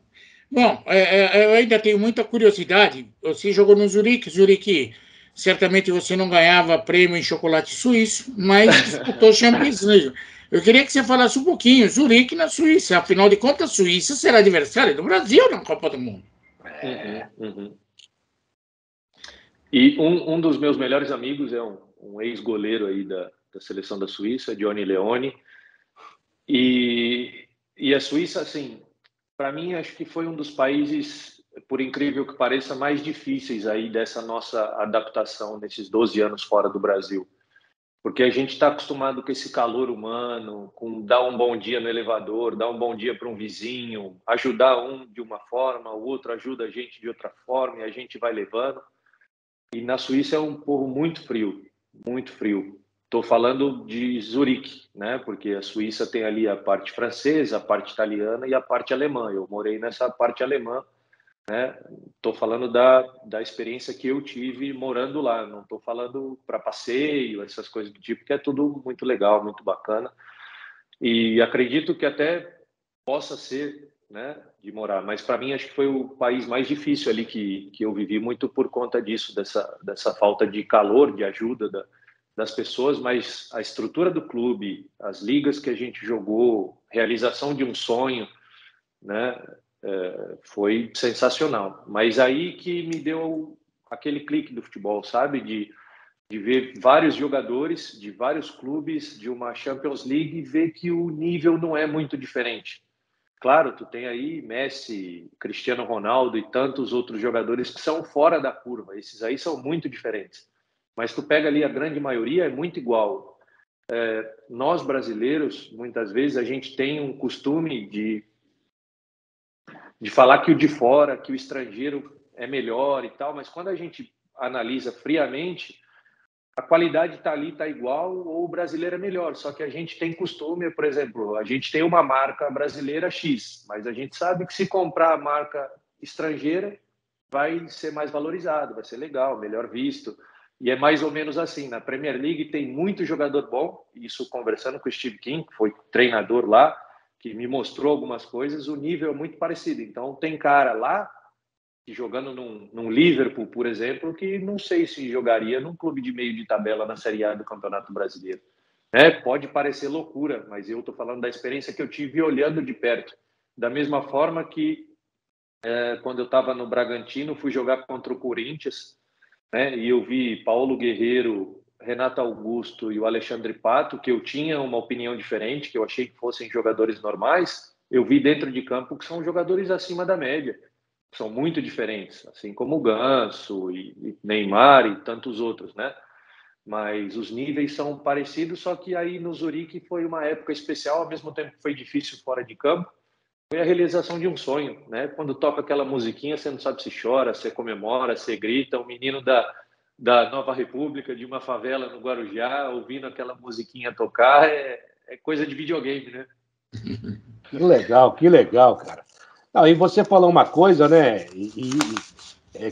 Bom, eu ainda tenho muita curiosidade. Você jogou no Zurique. Zurique, certamente você não ganhava prêmio em chocolate suíço, mas disputou Champions League. Eu queria que você falasse um pouquinho. Zurique na Suíça. Afinal de contas, a Suíça será adversária do Brasil na Copa do Mundo. Uhum. E um dos meus melhores amigos é um ex-goleiro aí da seleção da Suíça, Johnny Leone. E a Suíça, assim, para mim, acho que foi um dos países, por incrível que pareça, mais difíceis aí dessa nossa adaptação nesses 12 anos fora do Brasil. Porque a gente está acostumado com esse calor humano, com dar um bom dia no elevador, dar um bom dia para um vizinho, ajudar um de uma forma, o outro ajuda a gente de outra forma e a gente vai levando. E na Suíça é um povo muito frio, muito frio. Estou falando de Zurique, né? Porque a Suíça tem ali a parte francesa, a parte italiana e a parte alemã. Eu morei nessa parte alemã, né? Estou falando da experiência que eu tive morando lá. Não estou falando para passeio, essas coisas do tipo, que é tudo muito legal, muito bacana. E acredito que até possa ser, né, de morar. Mas para mim acho que foi o país mais difícil ali que eu vivi, muito por conta disso, dessa falta de calor, de ajuda das pessoas, mas a estrutura do clube, as ligas que a gente jogou, realização de um sonho, né, foi sensacional. Mas aí que me deu aquele clique do futebol, sabe? De ver vários jogadores de vários clubes de uma Champions League e ver que o nível não é muito diferente. Claro, tu tem aí Messi, Cristiano Ronaldo e tantos outros jogadores que são fora da curva. Esses aí são muito diferentes. Mas tu pega ali a grande maioria, é muito igual. Nós brasileiros, muitas vezes, a gente tem um costume de falar que o de fora, que o estrangeiro é melhor e tal, mas quando a gente analisa friamente, a qualidade está ali, está igual, ou o brasileiro é melhor. Só que a gente tem costume, por exemplo, a gente tem uma marca brasileira X, mas a gente sabe que se comprar a marca estrangeira, vai ser mais valorizado, vai ser legal, melhor visto. E é mais ou menos assim, na Premier League tem muito jogador bom, isso conversando com o Steve King, que foi treinador lá, que me mostrou algumas coisas, o nível é muito parecido. Então tem cara lá, que jogando num Liverpool, por exemplo, que não sei se jogaria num clube de meio de tabela na Série A do Campeonato Brasileiro. Pode parecer loucura, mas eu estou falando da experiência que eu tive olhando de perto. Da mesma forma que quando eu estava no Bragantino, fui jogar contra o Corinthians, né, e eu vi Paulo Guerreiro, Renato Augusto e o Alexandre Pato, que eu tinha uma opinião diferente, que eu achei que fossem jogadores normais, eu vi dentro de campo que são jogadores acima da média, são muito diferentes, assim como o Ganso e Neymar e tantos outros, né? Mas os níveis são parecidos, só que aí no Zurique foi uma época especial, ao mesmo tempo que foi difícil fora de campo, foi a realização de um sonho, né? Quando toca aquela musiquinha, você não sabe se chora, se comemora, se grita. Um menino da Nova República, de uma favela no Guarujá, ouvindo aquela musiquinha tocar, é coisa de videogame, né? Que legal, cara. Não, e você falou uma coisa, né?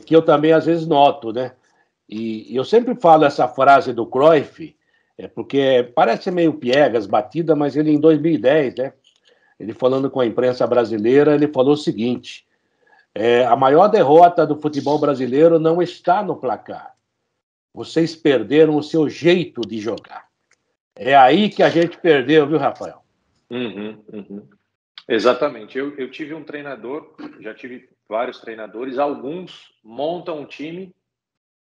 Que eu também às vezes noto, né? E eu sempre falo essa frase do Cruyff, porque parece meio piegas, batida, mas ele em 2010, né? Ele falando com a imprensa brasileira, ele falou o seguinte: a maior derrota do futebol brasileiro não está no placar. Vocês perderam o seu jeito de jogar. É aí que a gente perdeu, viu, Rafael? Uhum. Exatamente. Eu tive um treinador, já tive vários treinadores, alguns montam um time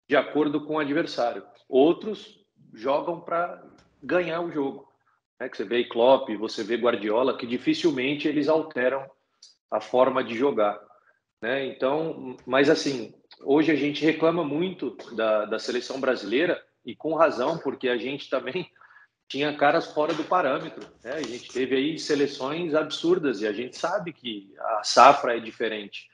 de acordo com o adversário, outros jogam para ganhar o jogo. Que você vê Klopp, você vê Guardiola, que dificilmente eles alteram a forma de jogar, né? Então, mas assim, hoje a gente reclama muito da seleção brasileira e com razão, porque a gente também tinha caras fora do parâmetro, né? A gente teve aí seleções absurdas e a gente sabe que a safra é diferente,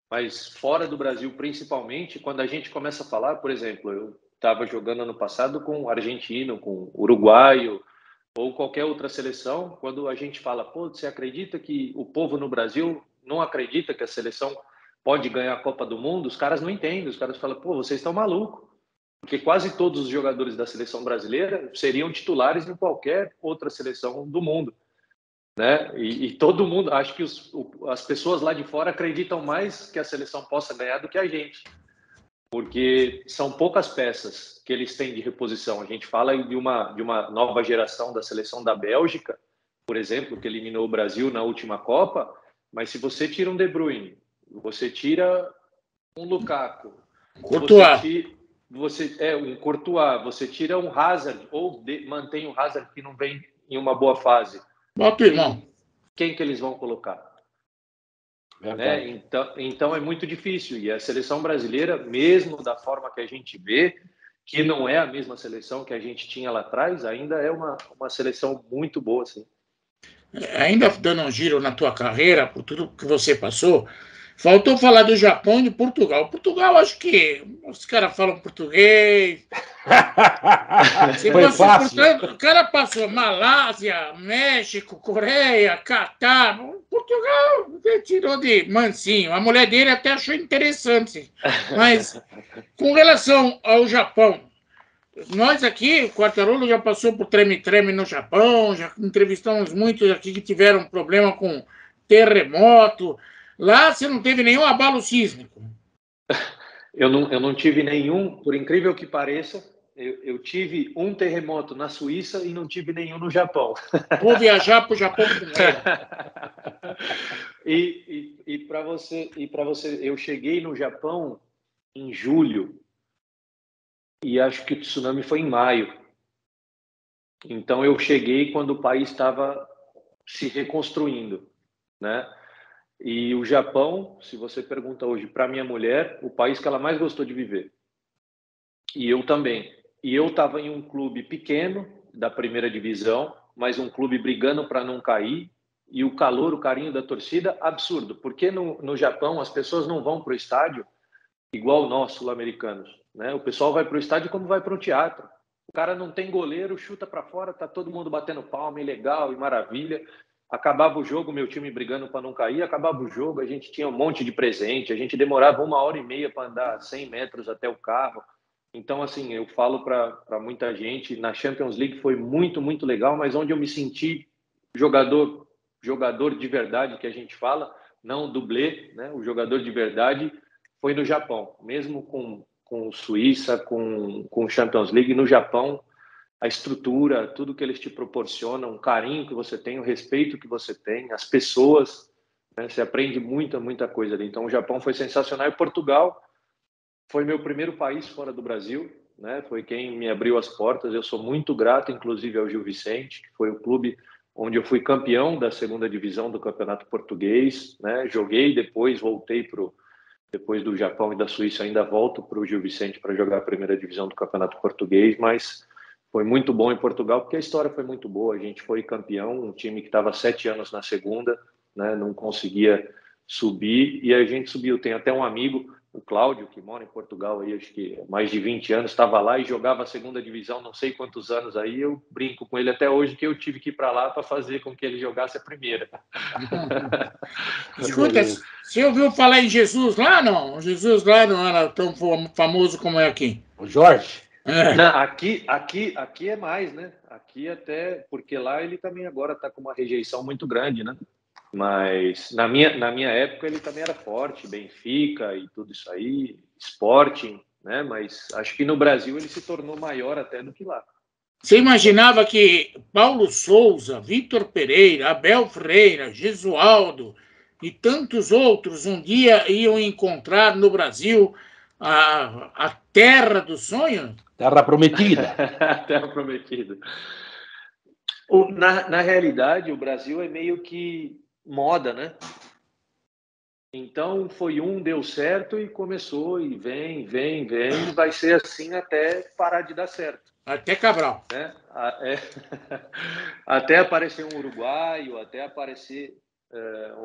mas fora do Brasil, principalmente, quando a gente começa a falar, por exemplo, eu estava jogando ano passado com argentino, com uruguaio, ou qualquer outra seleção, quando a gente fala, pô, você acredita que o povo no Brasil não acredita que a seleção pode ganhar a Copa do Mundo? Os caras não entendem, os caras falam, pô, vocês estão malucos, porque quase todos os jogadores da seleção brasileira seriam titulares em qualquer outra seleção do mundo, né? E todo mundo, acho que as pessoas lá de fora acreditam mais que a seleção possa ganhar do que a gente, porque são poucas peças que eles têm de reposição. A gente fala de uma nova geração da seleção da Bélgica, por exemplo, que eliminou o Brasil na última Copa, mas se você tira um De Bruyne, você tira um Lukaku, um Courtois, você tira um Hazard, ou mantém o Hazard que não vem em uma boa fase. Quem que eles vão colocar? Né? Então é muito difícil, e a seleção brasileira, mesmo da forma que a gente vê, que não é a mesma seleção que a gente tinha lá atrás, ainda é uma seleção muito boa, assim. Ainda dando um giro na tua carreira, por tudo que você passou, faltou falar do Japão e de Portugal. Portugal, acho que os caras falam português. Foi fácil. O cara passou Malásia, México, Coreia, Catar. Portugal tirou de mansinho. A mulher dele até achou interessante. Mas com relação ao Japão, nós aqui, o Quartarolo já passou por treme-treme no Japão, já entrevistamos muitos aqui que tiveram problema com terremoto. Lá você não teve nenhum abalo sísmico. Eu não tive nenhum, por incrível que pareça, eu tive um terremoto na Suíça e não tive nenhum no Japão. Vou viajar para o Japão primeiro. E para você, eu cheguei no Japão em julho e acho que o tsunami foi em maio. Então eu cheguei quando o país estava se reconstruindo, né? E o Japão, se você pergunta hoje para minha mulher, o país que ela mais gostou de viver. E eu também. E eu estava em um clube pequeno da primeira divisão, mas um clube brigando para não cair. E o calor, o carinho da torcida, absurdo. Porque no Japão as pessoas não vão para o estádio igual nós, sul-americanos, né? O pessoal vai para o estádio como vai para um teatro. O cara não tem goleiro, chuta para fora, tá todo mundo batendo palma, e legal, e maravilha. Acabava o jogo, meu time brigando para não cair, acabava o jogo, a gente tinha um monte de presente, a gente demorava 1h30 para andar 100 metros até o carro. Então, assim, eu falo para muita gente, na Champions League foi muito, muito legal, mas onde eu me senti jogador de verdade, que a gente fala, não dublê, né? O jogador de verdade foi no Japão. Mesmo com Suíça, com Champions League, no Japão, a estrutura, tudo que eles te proporcionam, o carinho que você tem, o respeito que você tem, as pessoas, né? Você aprende muita, muita coisa ali. Então, o Japão foi sensacional. E Portugal foi meu primeiro país fora do Brasil, né? Foi quem me abriu as portas. Eu sou muito grato, inclusive, ao Gil Vicente, que foi o clube onde eu fui campeão da segunda divisão do Campeonato Português, né? Joguei, depois voltei depois do Japão e da Suíça, ainda volto para o Gil Vicente para jogar a primeira divisão do Campeonato Português, mas foi muito bom em Portugal, porque a história foi muito boa. A gente foi campeão, um time que estava 7 anos na segunda, né? Não conseguia subir, e a gente subiu. Tem até um amigo, o Cláudio, que mora em Portugal aí, acho que mais de 20 anos, estava lá e jogava a segunda divisão, não sei quantos anos aí. Eu brinco com ele até hoje que eu tive que ir para lá para fazer com que ele jogasse a primeira. Escuta, você ouviu falar em Jesus lá, não? O Jesus lá não era tão famoso como é aqui. O Jorge? É. Não, aqui é mais, né? Aqui até, porque lá ele também agora está com uma rejeição muito grande, né? Mas na minha época ele também era forte, Benfica e tudo isso aí, Sporting, né? Mas acho que no Brasil ele se tornou maior até do que lá. Você imaginava que Paulo Souza, Vitor Pereira, Abel Freira, Gesualdo e tantos outros um dia iam encontrar no Brasil a terra do sonho? Terra prometida. Terra prometida. Na realidade, o Brasil é meio que moda, né? Então, deu certo e começou, e vem, vai ser assim até parar de dar certo. Até Cabral. Né? Até aparecer um uruguaio, até aparecer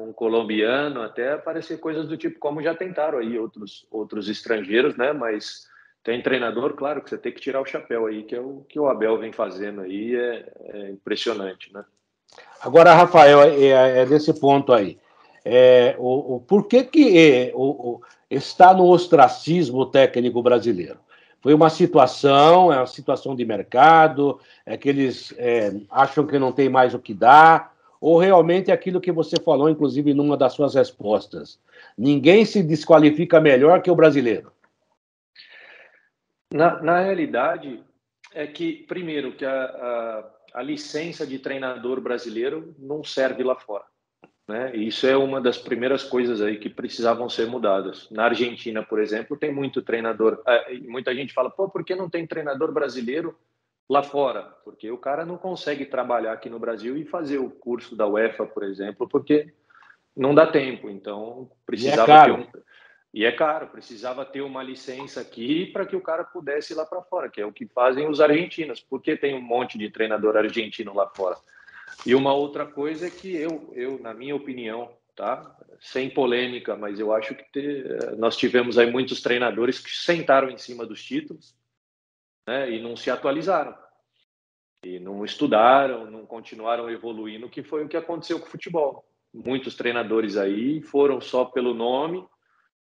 um colombiano, até aparecer coisas do tipo, como já tentaram aí outros estrangeiros, né? Mas tem treinador, claro, que você tem que tirar o chapéu aí, que é o que o Abel vem fazendo aí, é impressionante, né? Agora, Rafael, é nesse ponto aí. Por que está no ostracismo o técnico brasileiro? Foi uma situação, é uma situação de mercado, é que eles acham que não tem mais o que dar, ou realmente é aquilo que você falou, inclusive, numa das suas respostas. Ninguém se desqualifica melhor que o brasileiro. Na realidade, é que, primeiro, que a licença de treinador brasileiro não serve lá fora. Né? Isso é uma das primeiras coisas aí que precisavam ser mudadas. Na Argentina, por exemplo, tem muito treinador. Muita gente fala, por que não tem treinador brasileiro lá fora? Porque o cara não consegue trabalhar aqui no Brasil e fazer o curso da UEFA, por exemplo, porque não dá tempo. Então, precisava E é caro, precisava ter uma licença aqui para que o cara pudesse ir lá para fora, que é o que fazem os argentinos. Porque tem um monte de treinador argentino lá fora. E uma outra coisa é que eu na minha opinião, tá? Sem polêmica, mas eu acho que nós tivemos aí muitos treinadores que sentaram em cima dos títulos, né? E não se atualizaram. E não estudaram, não continuaram evoluindo, que foi o que aconteceu com o futebol. Muitos treinadores aí foram só pelo nome.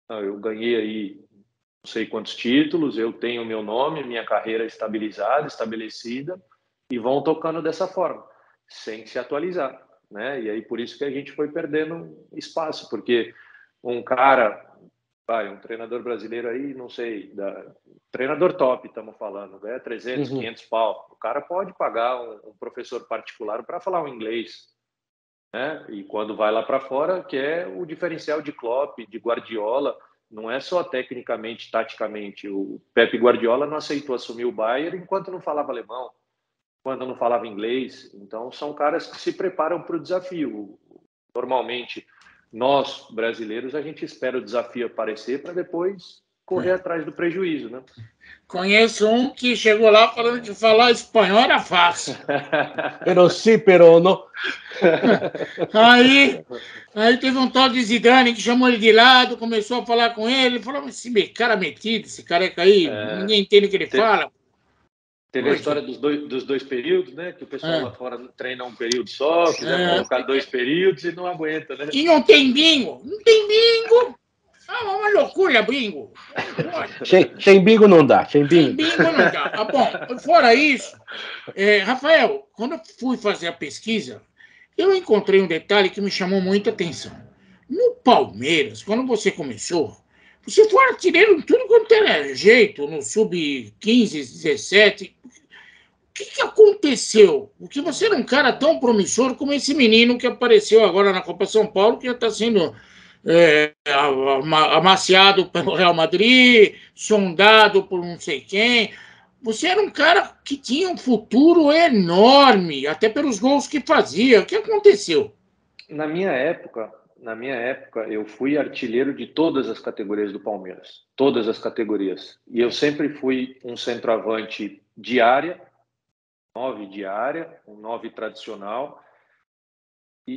Eu ganhei aí não sei quantos títulos, eu tenho meu nome, minha carreira estabilizada, estabelecida, e vão tocando dessa forma, sem se atualizar, né? E aí por isso que a gente foi perdendo espaço, porque um cara, um treinador brasileiro aí, não sei, treinador top, estamos falando, ganha 300, 500 pau. O cara pode pagar um professor particular para falar o inglês, né? E quando vai lá para fora, que é o diferencial de Klopp, de Guardiola, não é só tecnicamente, taticamente. O Pep Guardiola não aceitou assumir o Bayern enquanto não falava alemão, quando não falava inglês. Então, são caras que se preparam para o desafio. Normalmente, nós, brasileiros, a gente espera o desafio aparecer para depois correr atrás do prejuízo, né? Conheço um que chegou lá falando que falar espanhol era fácil. Pero sí, pero no. Aí teve um tal de Zidane que chamou ele de lado, começou a falar com ele, falou, esse cara metido, esse careca aí, ninguém entende o que ele fala. Teve a história dos dois períodos, né? Que o pessoal lá fora treina um período só, quiser colocar 2 períodos e não aguenta, né? E não tem bingo! Não tem bingo! Uma loucura, bingo. Sem bingo não dá, sem bingo. Sem bingo não dá. Bom, fora isso, Rafael, quando eu fui fazer a pesquisa, eu encontrei um detalhe que me chamou muita atenção. No Palmeiras, quando você começou, você foi artilheiro em tudo quanto era jeito, no sub-15, 17. O que aconteceu? Porque você era um cara tão promissor como esse menino que apareceu agora na Copa São Paulo, que já está sendo amaciado pelo Real Madrid, sondado por não sei quem. Você era um cara que tinha um futuro enorme, até pelos gols que fazia. O que aconteceu? Na minha época, eu fui artilheiro de todas as categorias do Palmeiras. Todas as categorias. E eu sempre fui um centroavante de área, 9 de área, um 9 tradicional.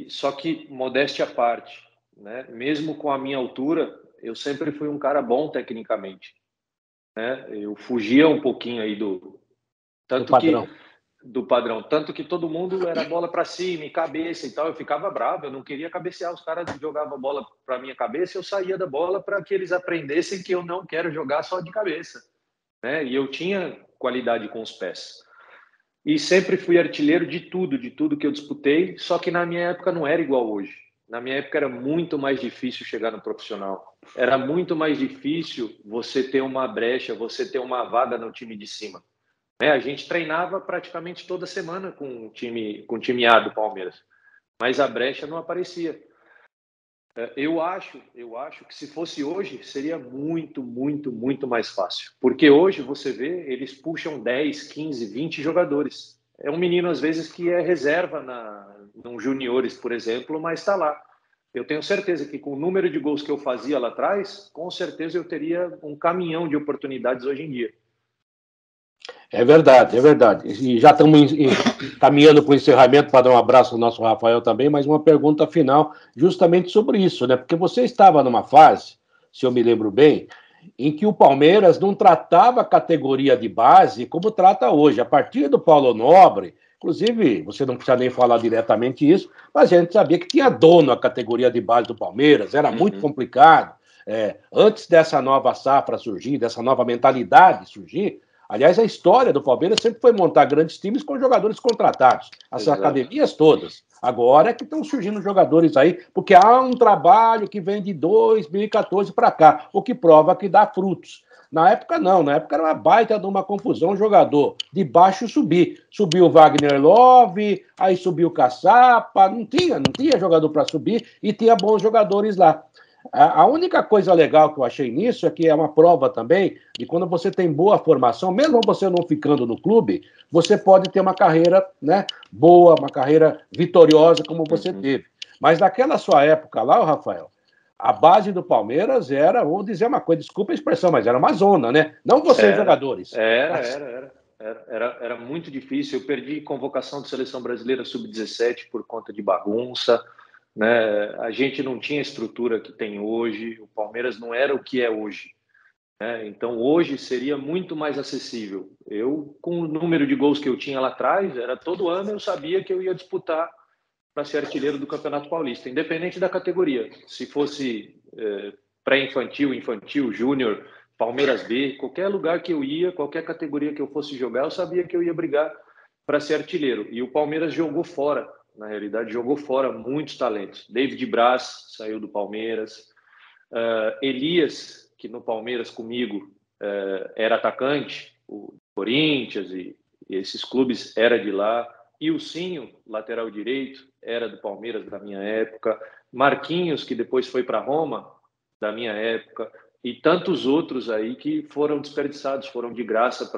Só que, modéstia à parte, né? Mesmo com a minha altura, eu sempre fui um cara bom tecnicamente. Né? Eu fugia um pouquinho aí do padrão. Tanto que todo mundo era bola para cima e cabeça e tal. Eu ficava bravo, eu não queria cabecear. Os caras jogavam a bola para minha cabeça, eu saía da bola para que eles aprendessem que eu não quero jogar só de cabeça. Né? E eu tinha qualidade com os pés. E sempre fui artilheiro de tudo que eu disputei, só que na minha época não era igual hoje. Na minha época era muito mais difícil chegar no profissional. Era muito mais difícil você ter uma brecha, você ter uma vaga no time de cima. A gente treinava praticamente toda semana com o time A do Palmeiras, mas a brecha não aparecia. Eu acho que se fosse hoje, seria muito, muito, muito mais fácil. Porque hoje, você vê, eles puxam 10, 15, 20 jogadores. É um menino, às vezes, que é reserva nos juniores, por exemplo, mas está lá. Eu tenho certeza que com o número de gols que eu fazia lá atrás, com certeza eu teria um caminhão de oportunidades hoje em dia. É verdade, é verdade. E já estamos caminhando para o encerramento para dar um abraço ao nosso Rafael também, mas uma pergunta final justamente sobre isso, né? Porque você estava numa fase, se eu me lembro bem, em que o Palmeiras não tratava a categoria de base como trata hoje. A partir do Paulo Nobre, inclusive, você não precisa nem falar diretamente isso, mas a gente sabia que tinha dono a categoria de base do Palmeiras, era muito complicado. Antes dessa nova safra surgir, dessa nova mentalidade surgir, aliás, a história do Palmeiras sempre foi montar grandes times com jogadores contratados, as academias todas. Agora é que estão surgindo jogadores aí, porque há um trabalho que vem de 2014 para cá, o que prova que dá frutos. Na época, não. Na época era uma baita de uma confusão, jogador de baixo subir. Subiu o Wagner Love, aí subiu o Caçapa, não tinha jogador para subir e tinha bons jogadores lá. A única coisa legal que eu achei nisso é que é uma prova também de quando você tem boa formação, mesmo você não ficando no clube, você pode ter uma carreira, né, boa, uma carreira vitoriosa como você teve. Mas naquela sua época lá, Rafael, a base do Palmeiras era, vou dizer uma coisa, desculpa a expressão, mas era uma zona, né? Não vocês, jogadores. Era muito difícil. Eu perdi convocação de seleção brasileira sub-17 por conta de bagunça. Né? A gente não tinha a estrutura que tem hoje, o Palmeiras não era o que é hoje. Né? Então, hoje seria muito mais acessível. Eu, com o número de gols que eu tinha lá atrás, era todo ano eu sabia que eu ia disputar para ser artilheiro do Campeonato Paulista, independente da categoria. Se fosse pré-infantil, infantil, júnior, Palmeiras B, qualquer lugar que eu ia, qualquer categoria que eu fosse jogar, eu sabia que eu ia brigar para ser artilheiro. E o Palmeiras jogou fora. Na realidade, jogou fora muitos talentos. David Braz saiu do Palmeiras. Elias, que no Palmeiras comigo era atacante, o Corinthians e esses clubes era de lá. Ilcinho, lateral direito, era do Palmeiras da minha época. Marquinhos, que depois foi para Roma, da minha época. E tantos outros aí que foram desperdiçados, foram de graça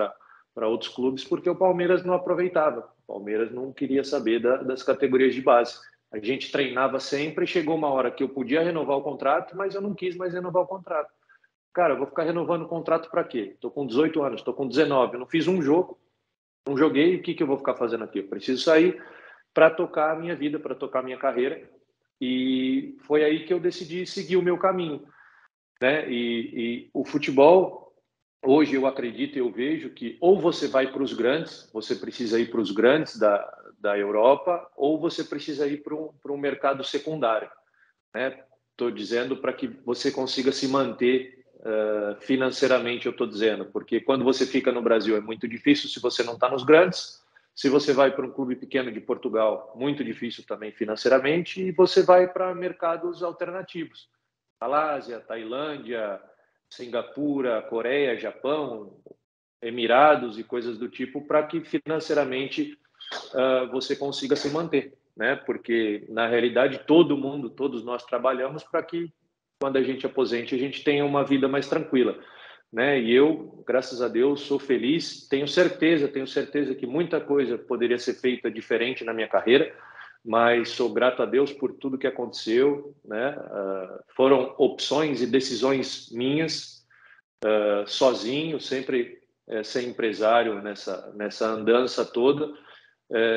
para outros clubes, porque o Palmeiras não aproveitava. O Palmeiras não queria saber das categorias de base. A gente treinava sempre, chegou uma hora que eu podia renovar o contrato, mas eu não quis mais renovar o contrato. Cara, eu vou ficar renovando o contrato para quê? Estou com 18 anos, estou com 19, eu não fiz um jogo, não joguei, o que eu vou ficar fazendo aqui? Eu preciso sair para tocar a minha vida, para tocar a minha carreira. E foi aí que eu decidi seguir o meu caminho. Né? E o futebol... Hoje eu acredito, eu vejo que ou você vai para os grandes, você precisa ir para os grandes da Europa, ou você precisa ir para um mercado secundário. Né? estou dizendo para que você consiga se manter financeiramente, eu estou dizendo, porque quando você fica no Brasil é muito difícil se você não está nos grandes. Se você vai para um clube pequeno de Portugal, muito difícil também financeiramente, e você vai para mercados alternativos. Malásia, Tailândia, Singapura, Coreia, Japão, Emirados e coisas do tipo, para que financeiramente você consiga se manter, né? Porque, na realidade, todos nós trabalhamos para que, quando a gente aposente, a gente tenha uma vida mais tranquila, né? E eu, graças a Deus, sou feliz, tenho certeza que muita coisa poderia ser feita diferente na minha carreira, mas sou grato a Deus por tudo que aconteceu, né? Foram opções e decisões minhas, sozinho, sempre sem empresário nessa andança toda,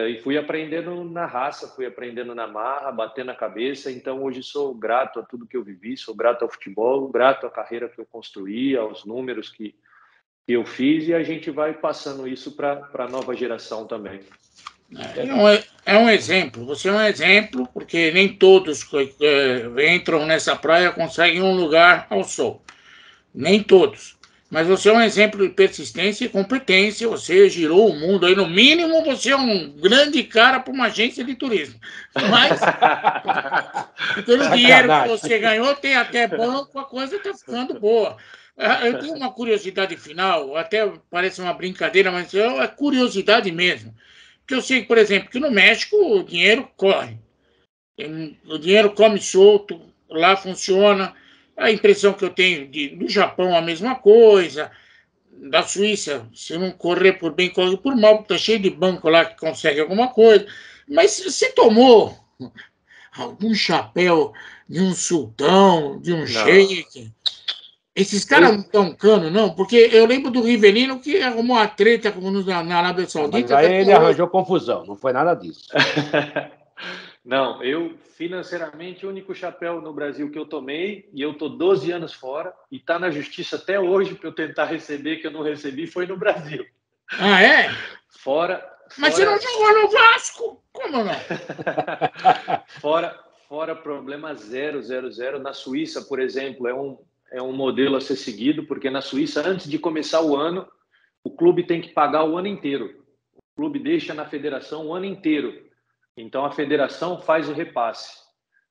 e fui aprendendo na raça, fui aprendendo na marra, batendo a cabeça. Então hoje sou grato a tudo que eu vivi, sou grato ao futebol, grato à carreira que eu construí, aos números que eu fiz, e a gente vai passando isso para a nova geração também. É um exemplo, você é um exemplo, porque nem todos que entram nessa praia conseguem um lugar ao sol, nem todos. Mas você é um exemplo de persistência e competência, você girou o mundo aí, no mínimo você é um grande cara para uma agência de turismo. Mas, pelo dinheiro que você ganhou, tem até banco, a coisa está ficando boa. Eu tenho uma curiosidade final, até parece uma brincadeira, mas é curiosidade mesmo. Porque eu sei, por exemplo, que no México o dinheiro corre. O dinheiro come solto, lá funciona. A impressão que eu tenho do Japão a mesma coisa, da Suíça, se não correr por bem, corre por mal, porque está cheio de banco lá que consegue alguma coisa. Mas você tomou algum chapéu de um sultão, de um sheik? Esses caras não estão cano, não? Porque eu lembro do Rivelino que arrumou uma treta na Arábia Saudita. Mas aí ele arranjou confusão, não foi nada disso. Não, eu, financeiramente, o único chapéu no Brasil que eu tomei, e eu estou 12 anos fora, e está na justiça até hoje para eu tentar receber, que eu não recebi, foi no Brasil. Ah, é? Mas você não jogou no Vasco? Como não? Fora problema 000. Na Suíça, por exemplo, é um modelo a ser seguido, porque na Suíça, antes de começar o ano, o clube tem que pagar o ano inteiro. O clube deixa na federação o ano inteiro. Então, a federação faz o repasse.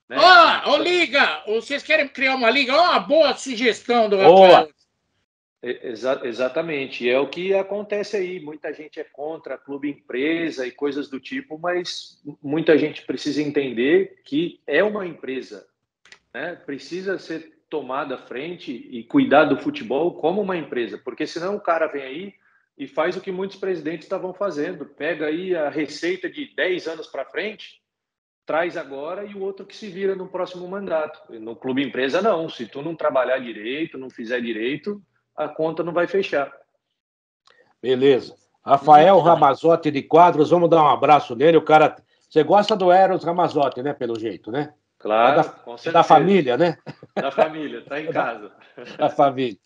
Né? Liga! Vocês querem criar uma liga? Uma boa sugestão do Rafael. Exatamente. É o que acontece aí. Muita gente é contra clube empresa e coisas do tipo, mas muita gente precisa entender que é uma empresa. Né? Precisa ser tomada à frente e cuidar do futebol como uma empresa, porque senão o cara vem aí e faz o que muitos presidentes estavam fazendo. Pega aí a receita de 10 anos para frente, traz agora, e o outro que se vira no próximo mandato. No clube empresa, não. Se tu não trabalhar direito, não fizer direito, a conta não vai fechar. Beleza. Rafael Ramazotti de Quadros, vamos dar um abraço nele. O cara... Você gosta do Eros Ramazotti, né? Pelo jeito, né? Claro, com certeza. Da família, né? Da família, está em casa. Da família.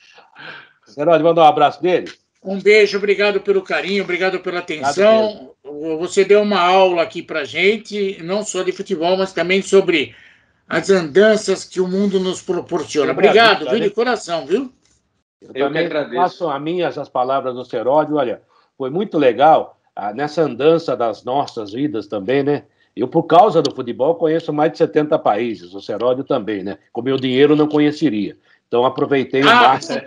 Serode, mandar um abraço dele? Um beijo, obrigado pelo carinho, obrigado pela atenção. Você deu uma aula aqui para gente, não só de futebol, mas também sobre as andanças que o mundo nos proporciona. Obrigado, viu, de coração, viu? Eu também agradeço. Faço as palavras do Serode. Olha, foi muito legal nessa andança das nossas vidas também, né? Eu, por causa do futebol, conheço mais de 70 países, o Seródio também, né? Com meu dinheiro não conheceria. Então, aproveitei o máximo.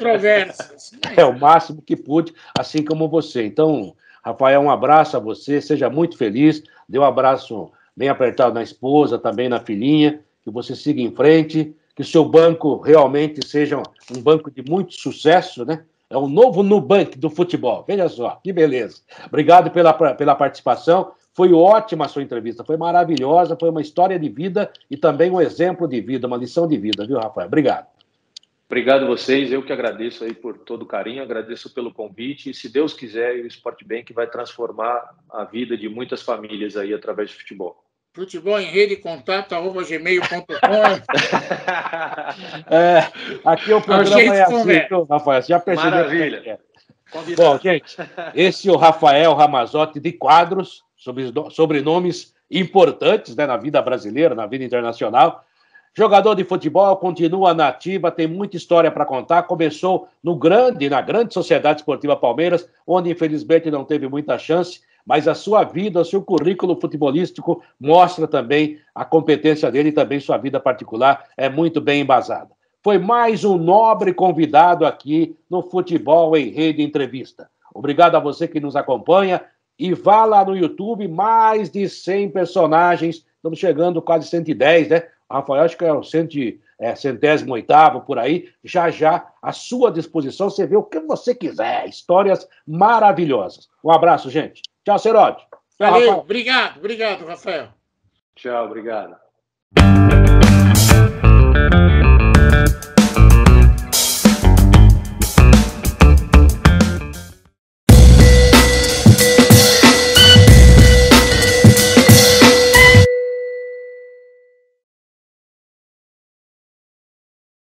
O máximo que pude, assim como você. Então, Rafael, um abraço a você, seja muito feliz. Dê um abraço bem apertado na esposa, também na filhinha, que você siga em frente, que o seu banco realmente seja um banco de muito sucesso, né? É o novo Nubank do futebol. Veja só, que beleza. Obrigado pela participação. Foi ótima a sua entrevista, foi maravilhosa, foi uma história de vida e também um exemplo de vida, uma lição de vida, viu, Rafael? Obrigado. Obrigado a vocês, eu que agradeço aí por todo o carinho, agradeço pelo convite, e se Deus quiser, o Sportbank vai transformar a vida de muitas famílias aí através do futebol. Futebol em rede, contato@gmail.com. Aqui o programa é assim, viu, Rafael? Você já percebeu? Maravilha. Bom, gente, esse é o Rafael Ramazotti de Quadros, sobrenomes importantes, né, na vida brasileira, na vida internacional. Jogador de futebol, continua na ativa, tem muita história para contar. Começou na grande Sociedade Esportiva Palmeiras, onde infelizmente não teve muita chance, mas a sua vida, o seu currículo futebolístico mostra também a competência dele e também sua vida particular é muito bem embasada. Foi mais um nobre convidado aqui no Futebol em Rede Entrevista. Obrigado a você que nos acompanha e vá lá no YouTube, mais de 100 personagens, estamos chegando quase 110, né? Rafael, acho que é o 108º por aí, já à sua disposição, você vê o que você quiser, histórias maravilhosas. Um abraço, gente. Tchau, Serode. Valeu, Rafael. Obrigado, Rafael. Tchau, obrigado.